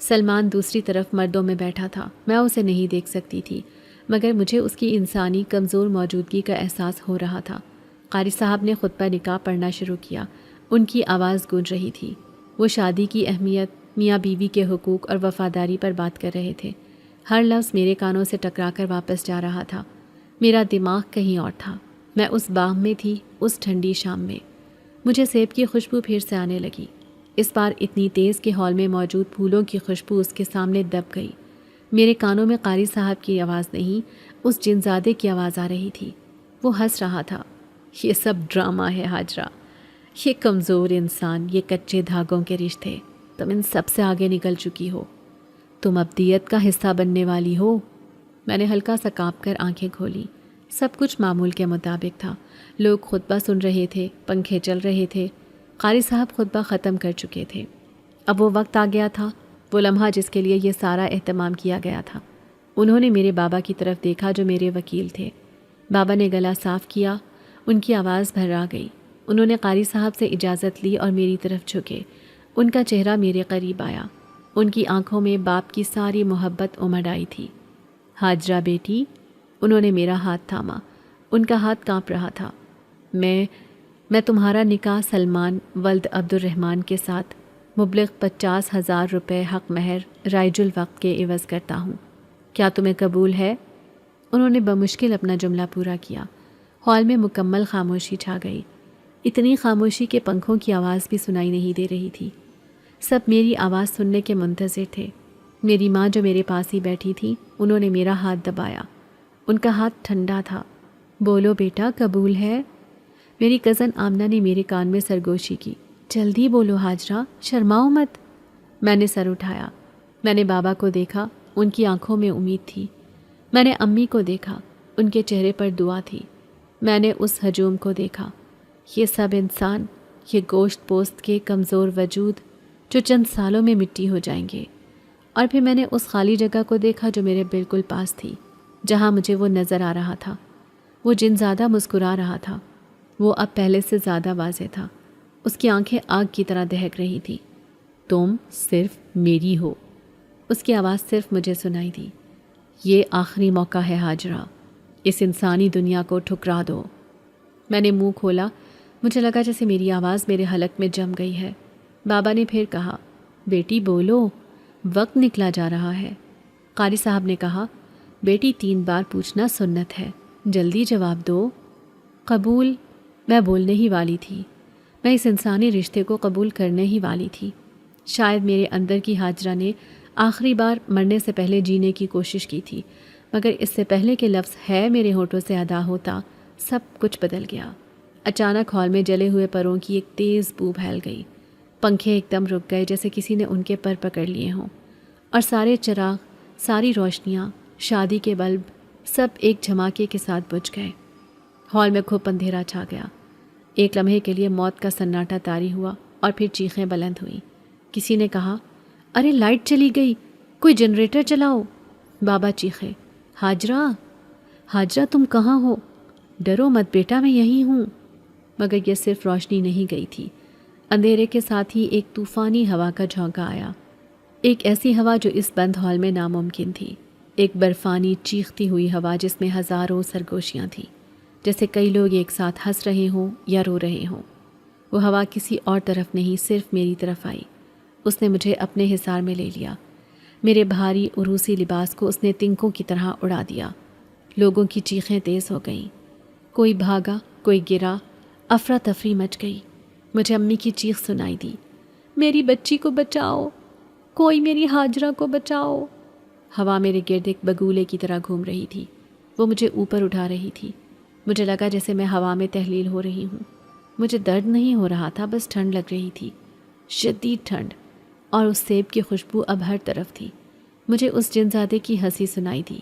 سلمان دوسری طرف مردوں میں بیٹھا تھا۔ میں اسے نہیں دیکھ سکتی تھی مگر مجھے اس کی انسانی کمزور موجودگی کا احساس ہو رہا تھا۔ قاری صاحب نے خطبہ نکاح پڑھنا شروع کیا۔ ان کی آواز گونج رہی تھی۔ وہ شادی کی اہمیت، میاں بیوی کے حقوق اور وفاداری پر بات کر رہے تھے۔ ہر لفظ میرے کانوں سے ٹکرا کر واپس جا رہا تھا۔ میرا دماغ کہیں اور تھا۔ میں اس باغ میں تھی، اس ٹھنڈی شام میں۔ مجھے سیب کی خوشبو پھر سے آنے لگی، اس بار اتنی تیز کہ ہال میں موجود پھولوں کی خوشبو اس کے سامنے دب گئی۔ میرے کانوں میں قاری صاحب کی آواز نہیں، اس جنزادے کی آواز آ رہی تھی۔ وہ ہنس رہا تھا۔ یہ سب ڈرامہ ہے حاجرہ، یہ کمزور انسان، یہ کچے دھاگوں کے رشتے، تم ان سب سے آگے نکل چکی ہو۔ تم ابدیت کا حصہ بننے والی ہو۔ میں نے ہلکا سا کانپ کر آنکھیں کھولی۔ سب کچھ معمول کے مطابق تھا۔ لوگ خطبہ سن رہے تھے، پنکھے چل رہے تھے، قاری صاحب خطبہ ختم کر چکے تھے۔ اب وہ وقت آ گیا تھا، وہ لمحہ جس کے لیے یہ سارا اہتمام کیا گیا تھا۔ انہوں نے میرے بابا کی طرف دیکھا جو میرے وکیل تھے۔ بابا نے گلا صاف کیا، ان کی آواز بھرا گئی۔ انہوں نے قاری صاحب سے اجازت لی اور میری طرف جھکے۔ ان کا چہرہ میرے قریب آیا، ان کی آنکھوں میں باپ کی ساری محبت امڈ آئی تھی۔ حاجرہ بیٹی، انہوں نے میرا ہاتھ تھاما، ان کا ہاتھ کانپ رہا تھا۔ میں تمہارا نکاح سلمان ولد عبد الرحمن کے ساتھ مبلغ 50,000 روپے حق مہر رائج الوقت کے عوض کرتا ہوں، کیا تمہیں قبول ہے؟ انہوں نے بمشکل اپنا جملہ پورا کیا۔ ہال میں مکمل خاموشی چھا گئی، اتنی خاموشی کہ پنکھوں کی آواز بھی سنائی نہیں دے رہی تھی۔ سب میری آواز سننے کے منتظر تھے۔ میری ماں جو میرے پاس ہی بیٹھی تھی، انہوں نے میرا ہاتھ دبایا۔ ان کا ہاتھ ٹھنڈا تھا۔ بولو بیٹا، قبول ہے؟ میری کزن آمنہ نے میرے کان میں سرگوشی کی۔ جلدی بولو حاجرہ، شرماؤ مت۔ میں نے سر اٹھایا۔ میں نے بابا کو دیکھا، ان کی آنکھوں میں امید تھی۔ میں نے امی کو دیکھا، ان کے چہرے پر دعا تھی۔ میں نے اس ہجوم کو دیکھا، یہ سب انسان، یہ گوشت پوست کے کمزور وجود جو چند سالوں میں مٹی ہو جائیں گے۔ اور پھر میں نے اس خالی جگہ کو دیکھا جو میرے بالکل پاس تھی، جہاں مجھے وہ نظر آ رہا تھا۔ وہ جنزادہ مسکرا رہا تھا، وہ اب پہلے سے زیادہ واضح تھا۔ اس کی آنکھیں آگ کی طرح دہک رہی تھی۔ تم صرف میری ہو، اس کی آواز صرف مجھے سنائی دی۔ یہ آخری موقع ہے حاجرہ، اس انسانی دنیا کو ٹھکرا دو۔ میں نے منہ کھولا، مجھے لگا جیسے میری آواز میرے حلق میں جم گئی ہے۔ بابا نے پھر کہا، بیٹی بولو، وقت نکلا جا رہا ہے۔ قاری صاحب نے کہا، بیٹی 3 بار پوچھنا سنت ہے، جلدی جواب دو۔ قبول، میں بولنے ہی والی تھی۔ میں اس انسانی رشتے کو قبول کرنے ہی والی تھی۔ شاید میرے اندر کی حاجرہ نے آخری بار مرنے سے پہلے جینے کی کوشش کی تھی، مگر اس سے پہلے کہ لفظ ہے میرے ہونٹوں سے ادا ہوتا، سب کچھ بدل گیا۔ اچانک ہال میں جلے ہوئے پروں کی ایک تیز بو پھیل گئی۔ پنکھے ایک دم رک گئے جیسے کسی نے ان کے پر پکڑ لیے ہوں، اور سارے چراغ، ساری روشنیاں، شادی کے بلب، سب ایک جھماکے کے ساتھ بجھ گئے۔ ہال میں کھپ اندھیرا چھا گیا۔ ایک لمحے کے لیے موت کا سناٹا طاری ہوا اور پھر چیخیں بلند ہوئیں۔ کسی نے کہا، ارے لائٹ چلی گئی، کوئی جنریٹر چلاؤ۔ بابا چیخے، ہاجرہ ہاجرہ تم کہاں ہو؟ ڈرو مت بیٹا، میں یہیں ہوں۔ مگر یہ صرف روشنی نہیں گئی تھی، اندھیرے کے ساتھ ہی ایک طوفانی ہوا کا جھونکا آیا، ایک ایسی ہوا جو اس بند ہال میں ناممکن تھی، ایک برفانی چیختی ہوئی ہوا جس میں ہزاروں سرگوشیاں تھیں، جیسے کئی لوگ ایک ساتھ ہنس رہے ہوں یا رو رہے ہوں۔ وہ ہوا کسی اور طرف نہیں، صرف میری طرف آئی۔ اس نے مجھے اپنے حصار میں لے لیا۔ میرے بھاری عروسی لباس کو اس نے تنکوں کی طرح اڑا دیا۔ لوگوں کی چیخیں تیز ہو گئیں، کوئی بھاگا، کوئی گرا، افراتفری مچ گئی۔ مجھے امی کی چیخ سنائی دی، میری بچی کو بچاؤ، کوئی میری ہاجرہ کو بچاؤ۔ ہوا میرے گرد ایک بگولے کی طرح گھوم رہی تھی، وہ مجھے اوپر اٹھا رہی تھی۔ مجھے لگا جیسے میں ہوا میں تحلیل ہو رہی ہوں۔ مجھے درد نہیں ہو رہا تھا، بس ٹھنڈ لگ رہی تھی، شدید ٹھنڈ، اور اس سیب کی خوشبو اب ہر طرف تھی۔ مجھے اس جنزادے کی ہنسی سنائی دی،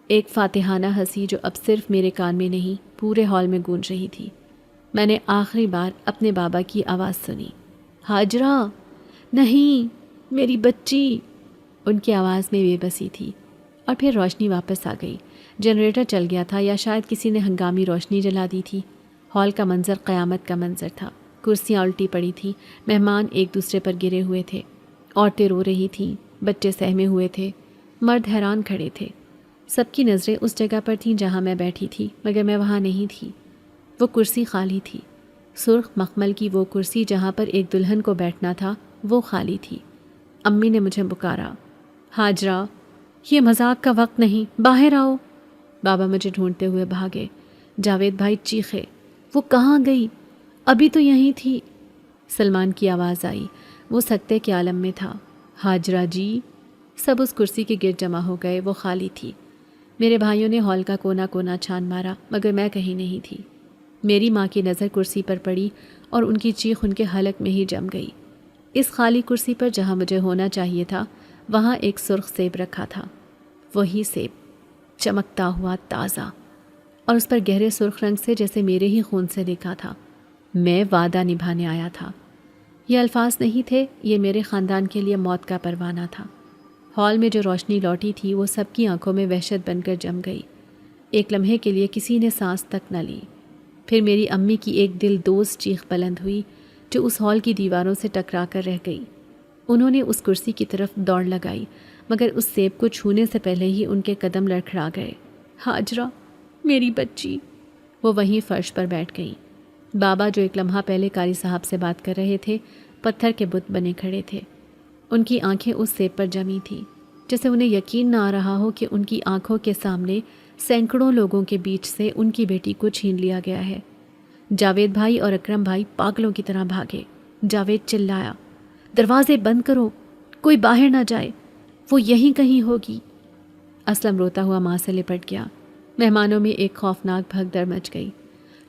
ایک فاتحانہ ہنسی جو اب صرف میرے کان میں نہیں پورے ہال میں گونج رہی تھی۔ میں نے آخری بار اپنے بابا کی آواز سنی، ہاجرہ، نہیں، میری بچی۔ ان کی آواز میں بے بسی تھی، اور پھر روشنی واپس آ گئی۔ جنریٹر چل گیا تھا یا شاید کسی نے ہنگامی روشنی جلا دی تھی۔ ہال کا منظر قیامت کا منظر تھا۔ کرسیاں الٹی پڑی تھیں، مہمان ایک دوسرے پر گرے ہوئے تھے، عورتیں رو رہی تھیں، بچے سہمے ہوئے تھے، مرد حیران کھڑے تھے۔ سب کی نظریں اس جگہ پر تھیں جہاں میں بیٹھی تھی، مگر میں وہاں نہیں تھی۔ وہ کرسی خالی تھی، سرخ مخمل کی وہ کرسی جہاں پر ایک دلہن کو بیٹھنا تھا، وہ خالی تھی۔ امی نے مجھے پکارا، ہاجرہ، یہ مذاق کا وقت نہیں، باہر آؤ۔ بابا مجھے ڈھونڈتے ہوئے بھاگے۔ جاوید بھائی چیخے، وہ کہاں گئی؟ ابھی تو یہیں تھی۔ سلمان کی آواز آئی، وہ سکتے کے عالم میں تھا، ہاجرہ جی۔ سب اس کرسی کے گرد جمع ہو گئے، وہ خالی تھی۔ میرے بھائیوں نے ہال کا کونا کونا چھان مارا، مگر میں کہیں نہیں تھی۔ میری ماں کی نظر کرسی پر پڑی اور ان کی چیخ ان کے حلق میں ہی جم گئی۔ اس خالی کرسی پر جہاں مجھے ہونا چاہیے تھا، وہاں ایک سرخ سیب رکھا تھا، وہی سیب، چمکتا ہوا، تازہ، اور اس پر گہرے سرخ رنگ سے جیسے میرے ہی خون سے لکھا تھا، میں وعدہ نبھانے آیا تھا۔ یہ الفاظ نہیں تھے، یہ میرے خاندان کے لیے موت کا پروانہ تھا۔ ہال میں جو روشنی لوٹی تھی وہ سب کی آنکھوں میں وحشت بن کر جم گئی۔ ایک لمحے کے لیے کسی نے سانس تک نہ لی۔ پھر میری امی کی ایک دل دوز چیخ بلند ہوئی جو اس ہال کی دیواروں سے ٹکرا کر رہ گئی۔ انہوں نے اس کرسی کی طرف دوڑ لگائی، مگر اس سیب کو چھونے سے پہلے ہی ان کے قدم لڑکھڑا گئے۔ ہاجرہ، میری بچی۔ وہ وہیں فرش پر بیٹھ گئیں۔ بابا جو ایک لمحہ پہلے قاری صاحب سے بات کر رہے تھے، پتھر کے بت بنے کھڑے تھے۔ ان کی آنکھیں اس سیب پر جمی تھیں، جیسے انہیں یقین نہ آ رہا ہو کہ ان کی آنکھوں کے سامنے سینکڑوں لوگوں کے بیچ سے ان کی بیٹی کو چھین لیا گیا ہے۔ جاوید بھائی اور اکرم بھائی پاگلوں کی طرح بھاگے۔ جاوید چلایا، دروازے بند کرو، کوئی باہر نہ جائے، وہ یہیں کہیں ہوگی۔ اسلم روتا ہوا ماں سے لپٹ گیا۔ مہمانوں میں ایک خوفناک بھگدڑ مچ گئی۔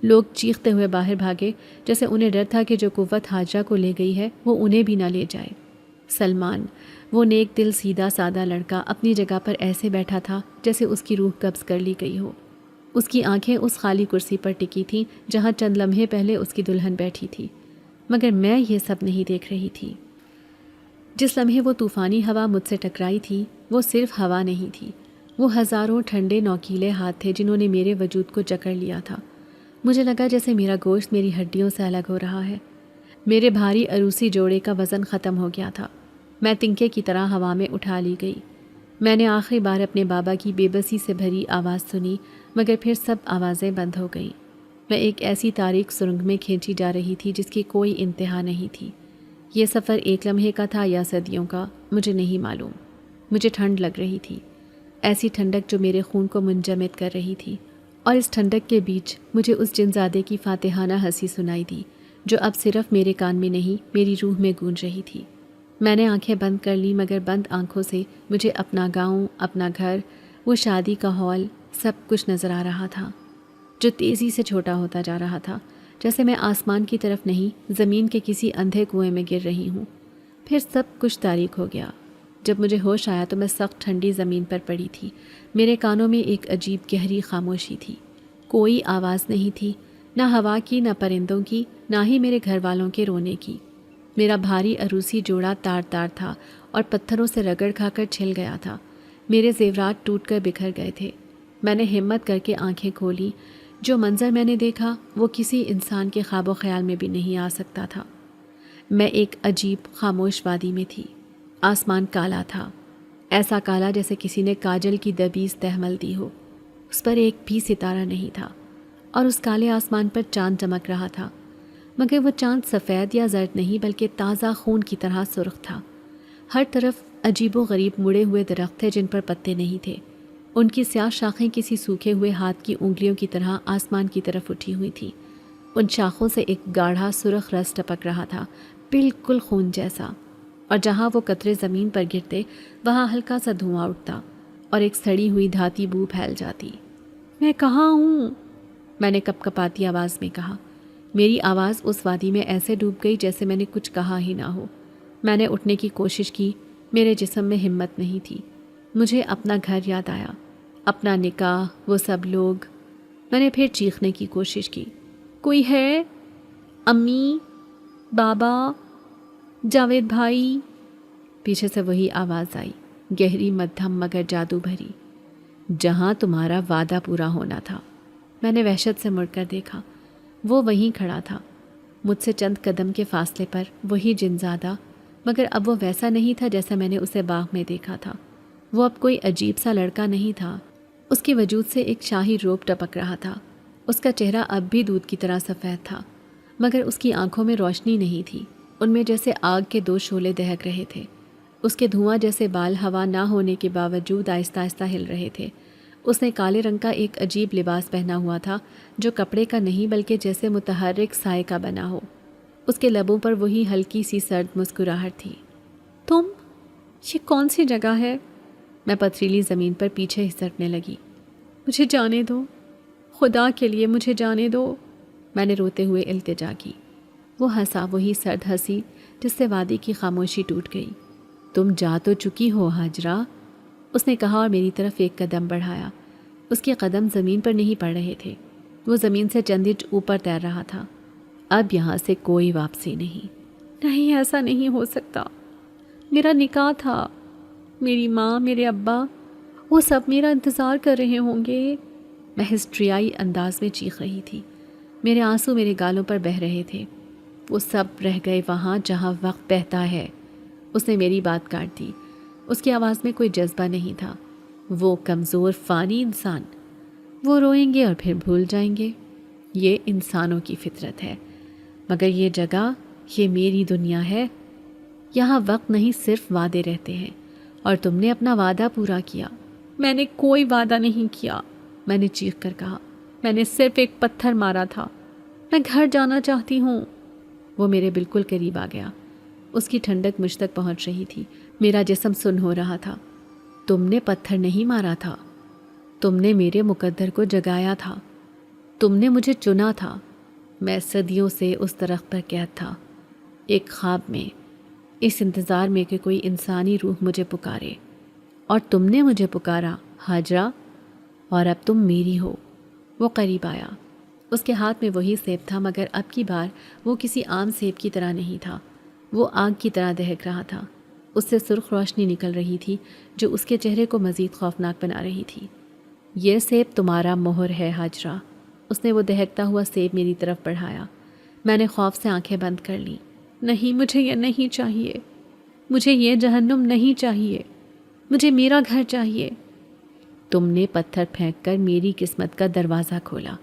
لوگ چیختے ہوئے باہر بھاگے، جیسے انہیں ڈر تھا کہ جو قوت ہاجرہ کو لے گئی ہے وہ انہیں بھی نہ لے جائے۔ سلمان، وہ نیک دل سیدھا سادہ لڑکا، اپنی جگہ پر ایسے بیٹھا تھا جیسے اس کی روح قبض کر لی گئی ہو۔ اس کی آنکھیں اس خالی کرسی پر ٹکی تھیں جہاں چند لمحے پہلے اس کی دلہن بیٹھی تھی، مگر میں یہ سب نہیں دیکھ رہی تھی۔ جس لمحے وہ طوفانی ہوا مجھ سے ٹکرائی تھی، وہ صرف ہوا نہیں تھی، وہ ہزاروں ٹھنڈے نوکیلے ہاتھ تھے جنہوں نے میرے وجود کو جکڑ لیا تھا۔ مجھے لگا جیسے میرا گوشت میری ہڈیوں سے الگ ہو رہا ہے۔ میرے بھاری عروسی جوڑے کا وزن ختم ہو گیا تھا۔ میں تنکے کی طرح ہوا میں اٹھا لی گئی۔ میں نے آخری بار اپنے بابا کی بے بسی سے بھری آواز سنی، مگر پھر سب آوازیں بند ہو گئیں۔ میں ایک ایسی تاریک سرنگ میں کھینچی جا رہی تھی جس کی کوئی انتہا نہیں تھی۔ یہ سفر ایک لمحے کا تھا یا صدیوں کا، مجھے نہیں معلوم۔ مجھے ٹھنڈ لگ رہی تھی، ایسی ٹھنڈک جو میرے خون کو منجمد کر رہی تھی، اور اس ٹھنڈک کے بیچ مجھے اس جنزادے کی فاتحانہ ہنسی سنائی دی جو اب صرف میرے کان میں نہیں میری روح میں گونج رہی تھی۔ میں نے آنکھیں بند کر لی، مگر بند آنکھوں سے مجھے اپنا گاؤں، اپنا گھر، وہ شادی کا ہال، سب کچھ نظر آ رہا تھا جو تیزی سے چھوٹا ہوتا جا رہا تھا، جیسے میں آسمان کی طرف نہیں زمین کے کسی اندھے کنویں میں گر رہی ہوں۔ پھر سب کچھ تاریک ہو گیا۔ جب مجھے ہوش آیا تو میں سخت ٹھنڈی زمین پر پڑی تھی، میرے کانوں میں ایک عجیب گہری خاموشی تھی، کوئی آواز نہیں تھی، نہ ہوا کی، نہ پرندوں کی، نہ ہی میرے گھر والوں کے رونے کی۔ میرا بھاری عروسی جوڑا تار تار تھا اور پتھروں سے رگڑ کھا کر چھل گیا تھا، میرے زیورات ٹوٹ کر بکھر گئے تھے۔ میں نے ہمت کر کے آنکھیں کھولی، جو منظر میں نے دیکھا وہ کسی انسان کے خواب و خیال میں بھی نہیں آ سکتا تھا۔ میں ایک عجیب خاموش وادی میں تھی، آسمان کالا تھا، ایسا کالا جیسے کسی نے کاجل کی دبیز تہمل دی ہو، اس پر ایک بھی ستارہ نہیں تھا، اور اس کالے آسمان پر چاند چمک رہا تھا، مگر وہ چاند سفید یا زرد نہیں بلکہ تازہ خون کی طرح سرخ تھا۔ ہر طرف عجیب و غریب مڑے ہوئے درخت تھے جن پر پتے نہیں تھے، ان کی سیاہ شاخیں کسی سوکھے ہوئے ہاتھ کی انگلیوں کی طرح آسمان کی طرف اٹھی ہوئی تھیں۔ ان شاخوں سے ایک گاڑھا سرخ رس ٹپک رہا تھا، بالکل خون جیسا، اور جہاں وہ قطرے زمین پر گرتے وہاں ہلکا سا دھواں اٹھتا اور ایک سڑی ہوئی دھاتی بو پھیل جاتی۔ میں کہاں ہوں؟ میں نے کپ کپاتی آواز میں کہا۔ میری آواز اس وادی میں ایسے ڈوب گئی جیسے میں نے کچھ کہا ہی نہ ہو۔ میں نے اٹھنے کی کوشش کی، میرے جسم میں ہمت نہیں تھی۔ مجھے اپنا گھر یاد آیا، اپنا نکاح، وہ سب لوگ۔ میں نے پھر چیخنے کی کوشش کی، کوئی ہے؟ امی، بابا، جاوید بھائی؟ پیچھے سے وہی آواز آئی، گہری مدھم مگر جادو بھری، جہاں تمہارا وعدہ پورا ہونا تھا۔ میں نے وحشت سے مڑ کر دیکھا، وہ وہیں کھڑا تھا، مجھ سے چند قدم کے فاصلے پر، وہی جنزادہ، مگر اب وہ ویسا نہیں تھا جیسا میں نے اسے باغ میں دیکھا تھا۔ وہ اب کوئی عجیب سا لڑکا نہیں تھا، اس کے وجود سے ایک شاہی روب ٹپک رہا تھا۔ اس کا چہرہ اب بھی دودھ کی طرح سفید تھا، مگر اس کی آنکھوں میں روشنی نہیں تھی، ان میں جیسے آگ کے دو شعلے دہک رہے تھے۔ اس کے دھواں جیسے بال ہوا نہ ہونے کے باوجود آہستہ آہستہ ہل رہے تھے۔ اس نے کالے رنگ کا ایک عجیب لباس پہنا ہوا تھا جو کپڑے کا نہیں بلکہ جیسے متحرک سائے کا بنا ہو۔ اس کے لبوں پر وہی ہلکی سی سرد مسکراہٹ تھی۔ تم؟ یہ کون سی جگہ ہے؟ میں پتھریلی زمین پر پیچھے ہسکنے لگی۔ مجھے جانے دو، خدا کے لیے مجھے جانے دو، میں نے روتے ہوئے التجا کی۔ وہ ہنسا، وہی سرد ہنسی جس سے وادی کی خاموشی ٹوٹ گئی۔ تم جا تو چکی ہو ہاجرہ، اس نے کہا اور میری طرف ایک قدم بڑھایا۔ اس کے قدم زمین پر نہیں پڑ رہے تھے، وہ زمین سے چند انچ اوپر تیر رہا تھا۔ اب یہاں سے کوئی واپسی نہیں۔ نہیں، ایسا نہیں ہو سکتا، میرا نکاح تھا، میری ماں، میرے ابا، وہ سب میرا انتظار کر رہے ہوں گے۔ میں ہسٹریائی انداز میں چیخ رہی تھی، میرے آنسو میرے گالوں پر بہہ رہے تھے۔ وہ سب رہ گئے وہاں جہاں وقت بہتا ہے۔ اس نے میری بات کاٹ دی، اس کی آواز میں کوئی جذبہ نہیں تھا۔ وہ کمزور فانی انسان، وہ روئیں گے اور پھر بھول جائیں گے، یہ انسانوں کی فطرت ہے، مگر یہ جگہ، یہ میری دنیا ہے، یہاں وقت نہیں صرف وعدے رہتے ہیں، اور تم نے اپنا وعدہ پورا کیا۔ میں نے کوئی وعدہ نہیں کیا، میں نے چیخ کر کہا، میں نے صرف ایک پتھر مارا تھا، میں گھر جانا چاہتی ہوں۔ وہ میرے بالکل قریب آ گیا، اس کی ٹھنڈک مجھ تک پہنچ رہی تھی، میرا جسم سن ہو رہا تھا۔ تم نے پتھر نہیں مارا تھا، تم نے میرے مقدر کو جگایا تھا، تم نے مجھے چنا تھا۔ میں صدیوں سے اس درخت پر قید تھا، ایک خواب میں، اس انتظار میں کہ کوئی انسانی روح مجھے پکارے، اور تم نے مجھے پکارا ہاجرہ، اور اب تم میری ہو۔ وہ قریب آیا، اس کے ہاتھ میں وہی سیب تھا، مگر اب کی بار وہ کسی عام سیب کی طرح نہیں تھا، وہ آگ کی طرح دہک رہا تھا، اس سے سرخ روشنی نکل رہی تھی جو اس کے چہرے کو مزید خوفناک بنا رہی تھی۔ یہ سیب تمہارا مہر ہے ہاجرہ، اس نے وہ دہکتا ہوا سیب میری طرف بڑھایا۔ میں نے خوف سے آنکھیں بند کر لیں۔ نہیں، مجھے یہ نہیں چاہیے، مجھے یہ جہنم نہیں چاہیے، مجھے میرا گھر چاہیے۔ تم نے پتھر پھینک کر میری قسمت کا دروازہ کھولا،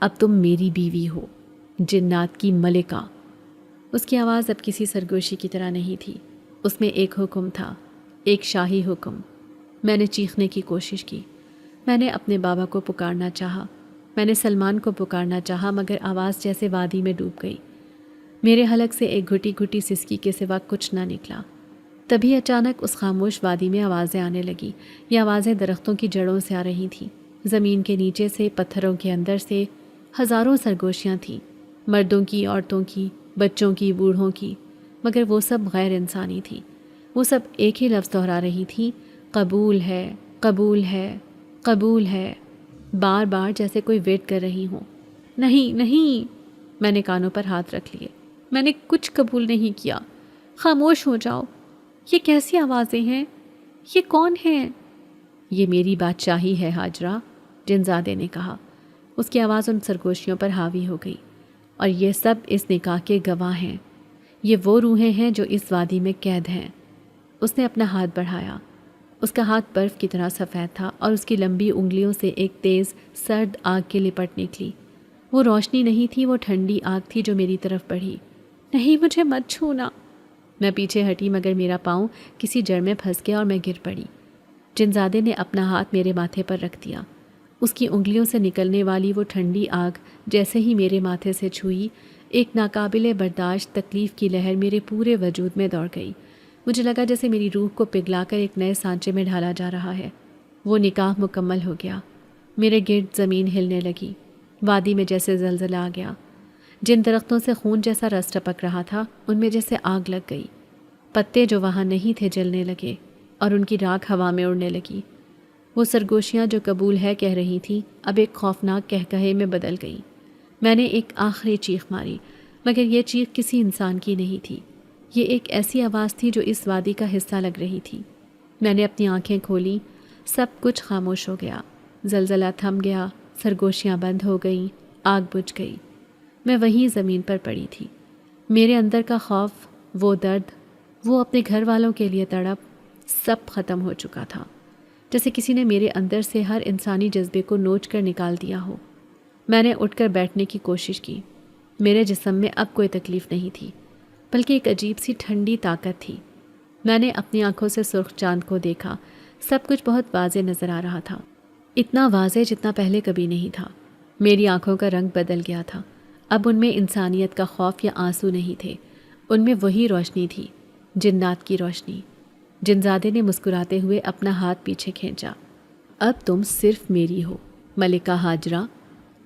اب تم میری بیوی ہو، جنات کی ملکہ۔ اس کی آواز اب کسی سرگوشی کی طرح نہیں تھی، اس میں ایک حکم تھا، ایک شاہی حکم۔ میں نے چیخنے کی کوشش کی، میں نے اپنے بابا کو پکارنا چاہا، میں نے سلمان کو پکارنا چاہا، مگر آواز جیسے وادی میں ڈوب گئی۔ میرے حلق سے ایک گھٹی گھٹی سسکی کے سوا کچھ نہ نکلا۔ تبھی اچانک اس خاموش وادی میں آوازیں آنے لگیں۔ یہ آوازیں درختوں کی جڑوں سے آ رہی تھیں، زمین کے نیچے سے، پتھروں کے اندر سے۔ ہزاروں سرگوشیاں تھیں، مردوں کی، عورتوں کی، بچوں کی، بوڑھوں کی، مگر وہ سب غیر انسانی تھیں۔ وہ سب ایک ہی لفظ دہرا رہی تھیں، قبول ہے، قبول ہے، قبول ہے، بار بار جیسے کوئی ویٹ کر رہی ہوں۔ نہیں نہیں، میں نے کانوں پر ہاتھ رکھ لیے، میں نے کچھ قبول نہیں کیا، خاموش ہو جاؤ۔ یہ کیسی آوازیں ہیں؟ یہ کون ہیں؟ یہ میری بادشاہی ہے ہاجرہ، جنزادے نے کہا۔ اس کی آواز ان سرگوشیوں پر حاوی ہو گئی۔ اور یہ سب اس نکاح کے گواہ ہیں، یہ وہ روحیں ہیں جو اس وادی میں قید ہیں۔ اس نے اپنا ہاتھ بڑھایا، اس کا ہاتھ برف کی طرح سفید تھا اور اس کی لمبی انگلیوں سے ایک تیز سرد آگ کی لپٹ نکلی۔ وہ روشنی نہیں تھی، وہ ٹھنڈی آگ تھی جو میری طرف بڑھی۔ نہیں، مجھے مت چھونا۔ میں پیچھے ہٹی مگر میرا پاؤں کسی جڑ میں پھنس گیا اور میں گر پڑی۔ جنزادے نے اپنا ہاتھ میرے ماتھے پر رکھ دیا۔ اس کی انگلیوں سے نکلنے والی وہ ٹھنڈی آگ جیسے ہی میرے ماتھے سے چھوئی، ایک ناقابل برداشت تکلیف کی لہر میرے پورے وجود میں دوڑ گئی۔ مجھے لگا جیسے میری روح کو پگھلا کر ایک نئے سانچے میں ڈھالا جا رہا ہے۔ وہ نکاح مکمل ہو گیا۔ میرے گرد زمین ہلنے لگی، وادی میں جیسے زلزلہ آ گیا۔ جن درختوں سے خون جیسا رس ٹپک رہا تھا ان میں جیسے آگ لگ گئی۔ پتے جو وہاں نہیں تھے جلنے لگے اور ان کی راکھ ہوا میں اڑنے لگی۔ وہ سرگوشیاں جو قبول ہے کہہ رہی تھیں اب ایک خوفناک کہکہے میں بدل گئیں۔ میں نے ایک آخری چیخ ماری، مگر یہ چیخ کسی انسان کی نہیں تھی۔ یہ ایک ایسی آواز تھی جو اس وادی کا حصہ لگ رہی تھی۔ میں نے اپنی آنکھیں کھولیں، سب کچھ خاموش ہو گیا۔ زلزلہ تھم گیا، سرگوشیاں بند ہو گئیں، آگ بجھ گئی۔ میں وہیں زمین پر پڑی تھی۔ میرے اندر کا خوف، وہ درد، وہ اپنے گھر والوں کے لیے تڑپ، سب ختم ہو چکا تھا، جیسے کسی نے میرے اندر سے ہر انسانی جذبے کو نوچ کر نکال دیا ہو۔ میں نے اٹھ کر بیٹھنے کی کوشش کی۔ میرے جسم میں اب کوئی تکلیف نہیں تھی، بلکہ ایک عجیب سی ٹھنڈی طاقت تھی۔ میں نے اپنی آنکھوں سے سرخ چاند کو دیکھا، سب کچھ بہت واضح نظر آ رہا تھا، اتنا واضح جتنا پہلے کبھی نہیں تھا۔ میری آنکھوں کا رنگ بدل گیا تھا، اب ان میں انسانیت کا خوف یا آنسو نہیں تھے، ان میں وہی روشنی تھی، جنات کی روشنی۔ جنزادے نے مسکراتے ہوئے اپنا ہاتھ پیچھے کھینچا۔ اب تم صرف میری ہو، ملکہ ہاجرہ۔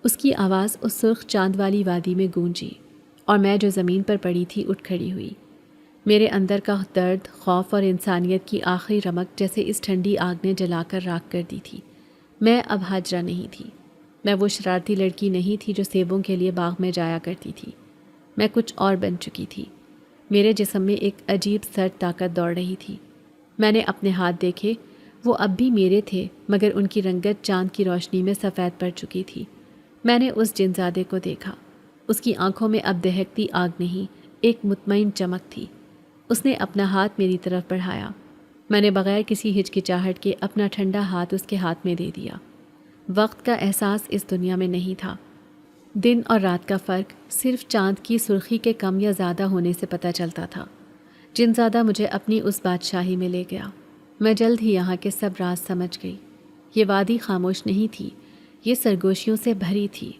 اس کی آواز اس سرخ چاند والی وادی میں گونجی، اور میں جو زمین پر پڑی تھی اٹھ کھڑی ہوئی۔ میرے اندر کا درد، خوف اور انسانیت کی آخری رمق جیسے اس ٹھنڈی آگ نے جلا کر راکھ کر دی تھی۔ میں اب ہاجرہ نہیں تھی، میں وہ شرارتی لڑکی نہیں تھی جو سیبوں کے لیے باغ میں جایا کرتی تھی۔ میں کچھ اور بن چکی تھی۔ میرے جسم میں ایک عجیب سرد طاقت دوڑ رہی تھی۔ میں نے اپنے ہاتھ دیکھے، وہ اب بھی میرے تھے مگر ان کی رنگت چاند کی روشنی میں سفید پڑ چکی تھی۔ میں نے اس جنزادے کو دیکھا، اس کی آنکھوں میں اب دہکتی آگ نہیں، ایک مطمئن چمک تھی۔ اس نے اپنا ہاتھ میری طرف بڑھایا، میں نے بغیر کسی ہچکچاہٹ کے اپنا ٹھنڈا ہاتھ اس کے ہاتھ میں دے دیا۔ وقت کا احساس اس دنیا میں نہیں تھا۔ دن اور رات کا فرق صرف چاند کی سرخی کے کم یا زیادہ ہونے سے پتہ چلتا تھا۔ جنزادہ مجھے اپنی اس بادشاہی میں لے گیا۔ میں جلد ہی یہاں کے سب راز سمجھ گئی۔ یہ وادی خاموش نہیں تھی، یہ سرگوشیوں سے بھری تھی۔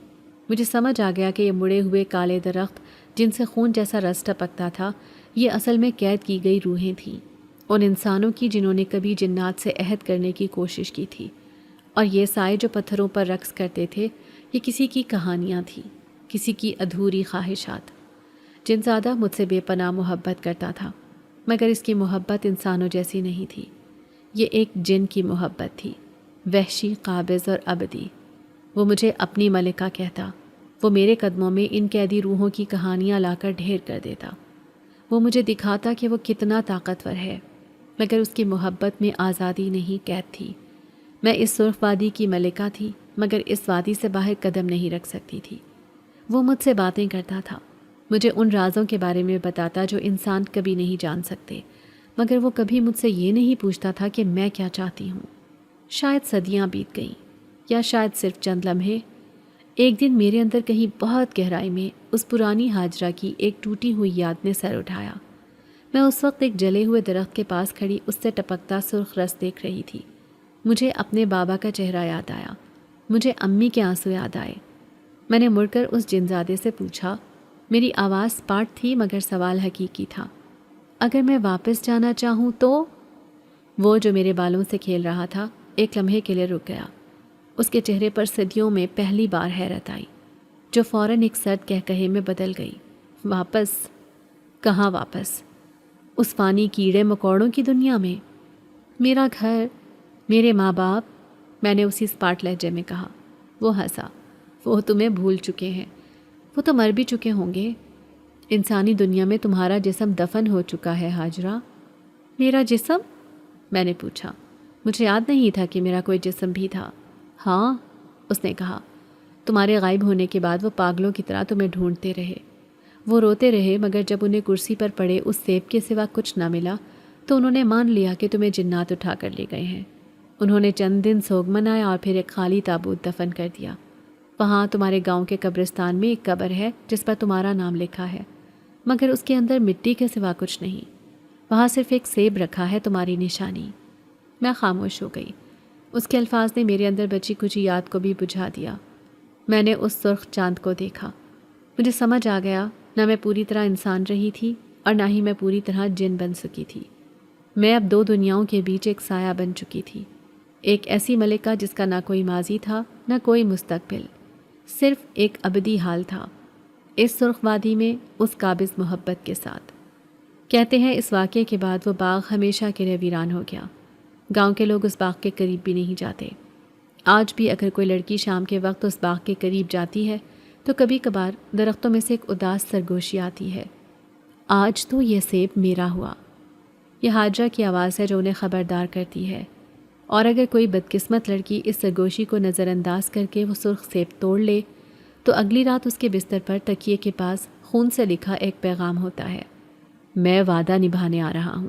مجھے سمجھ آ گیا کہ یہ مڑے ہوئے کالے درخت جن سے خون جیسا رس ٹپکتا تھا، یہ اصل میں قید کی گئی روحیں تھیں، ان انسانوں کی جنہوں نے کبھی جنات سے عہد کرنے کی کوشش کی تھی۔ اور یہ سائے جو پتھروں پر رقص کرتے تھے، یہ کسی کی کہانیاں تھیں، کسی کی ادھوری خواہشات۔ جنزادہ مجھ سے بے پناہ محبت کرتا تھا، مگر اس کی محبت انسانوں جیسی نہیں تھی۔ یہ ایک جن کی محبت تھی، وحشی، قابض اور ابدی۔ وہ مجھے اپنی ملکہ کہتا، وہ میرے قدموں میں ان قیدی روحوں کی کہانیاں لا کر ڈھیر کر دیتا۔ وہ مجھے دکھاتا کہ وہ کتنا طاقتور ہے، مگر اس کی محبت میں آزادی نہیں، قید تھی۔ میں اس سرخ وادی کی ملکہ تھی، مگر اس وادی سے باہر قدم نہیں رکھ سکتی تھی۔ وہ مجھ سے باتیں کرتا تھا، مجھے ان رازوں کے بارے میں بتاتا جو انسان کبھی نہیں جان سکتے، مگر وہ کبھی مجھ سے یہ نہیں پوچھتا تھا کہ میں کیا چاہتی ہوں۔ شاید صدیاں بیت گئیں، یا شاید صرف چند لمحے۔ ایک دن میرے اندر کہیں بہت گہرائی میں اس پرانی ہاجرہ کی ایک ٹوٹی ہوئی یاد نے سر اٹھایا۔ میں اس وقت ایک جلے ہوئے درخت کے پاس کھڑی اس سے ٹپکتا سرخ رس دیکھ رہی تھی۔ مجھے اپنے بابا کا چہرہ یاد آیا، مجھے امی کے آنسو یاد آئے۔ میں نے مڑ کر اس جنزادے سے پوچھا، میری آواز پاٹ تھی مگر سوال حقیقی تھا، اگر میں واپس جانا چاہوں تو؟ وہ جو میرے بالوں سے کھیل رہا تھا ایک لمحے کے لیے رک گیا۔ اس کے چہرے پر صدیوں میں پہلی بار حیرت آئی، جو فوراً ایک سرد کہکہے میں بدل گئی۔ واپس؟ کہاں واپس؟ اس فانی کیڑے مکوڑوں کی دنیا میں؟ میرا گھر، میرے ماں باپ، میں نے اسی اسپاٹ لہجے میں کہا۔ وہ ہنسا۔ وہ تمہیں بھول چکے ہیں، وہ تو مر بھی چکے ہوں گے۔ انسانی دنیا میں تمہارا جسم دفن ہو چکا ہے ہاجرہ۔ میرا جسم؟ میں نے پوچھا۔ مجھے یاد نہیں تھا کہ میرا کوئی جسم بھی تھا۔ ہاں، اس نے کہا، تمہارے غائب ہونے کے بعد وہ پاگلوں کی طرح تمہیں ڈھونڈتے رہے۔ وہ روتے رہے، مگر جب انہیں کرسی پر پڑے اس سیب کے سوا کچھ نہ ملا تو انہوں نے مان لیا کہ تمہیں جنات اٹھا کر لے گئے ہیں۔ انہوں نے چند دن سوگ منایا اور پھر ایک خالی تابوت دفن کر دیا۔ وہاں تمہارے گاؤں کے قبرستان میں ایک قبر ہے جس پر تمہارا نام لکھا ہے، مگر اس کے اندر مٹی کے سوا کچھ نہیں۔ وہاں صرف ایک سیب رکھا ہے، تمہاری نشانی۔ میں خاموش ہو گئی۔ اس کے الفاظ نے میرے اندر بچی کچھ یاد کو بھی بجھا دیا۔ میں نے اس سرخ چاند کو دیکھا۔ مجھے سمجھ آ گیا، نہ میں پوری طرح انسان رہی تھی اور نہ ہی میں پوری طرح جن بن سکی تھی۔ میں اب دو دنیاؤں کے بیچ ایک سایہ بن چکی تھی، ایک ایسی ملکہ جس کا نہ کوئی ماضی تھا نہ کوئی مستقبل، صرف ایک ابدی حال تھا، اس سرخ وادی میں اس قابض محبت کے ساتھ۔ کہتے ہیں اس واقعے کے بعد وہ باغ ہمیشہ کے لیے ویران ہو گیا۔ گاؤں کے لوگ اس باغ کے قریب بھی نہیں جاتے۔ آج بھی اگر کوئی لڑکی شام کے وقت اس باغ کے قریب جاتی ہے تو کبھی کبھار درختوں میں سے ایک اداس سرگوشی آتی ہے، آج تو یہ سیب میرا ہوا۔ یہ حاجرہ کی آواز ہے جو انہیں خبردار کرتی ہے، اور اگر کوئی بدقسمت لڑکی اس سرگوشی کو نظر انداز کر کے وہ سرخ سیب توڑ لے تو اگلی رات اس کے بستر پر تکیے کے پاس خون سے لکھا ایک پیغام ہوتا ہے، میں وعدہ نبھانے آ رہا ہوں،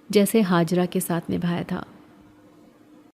جیسے حاجرہ کے ساتھ نبھایا تھا۔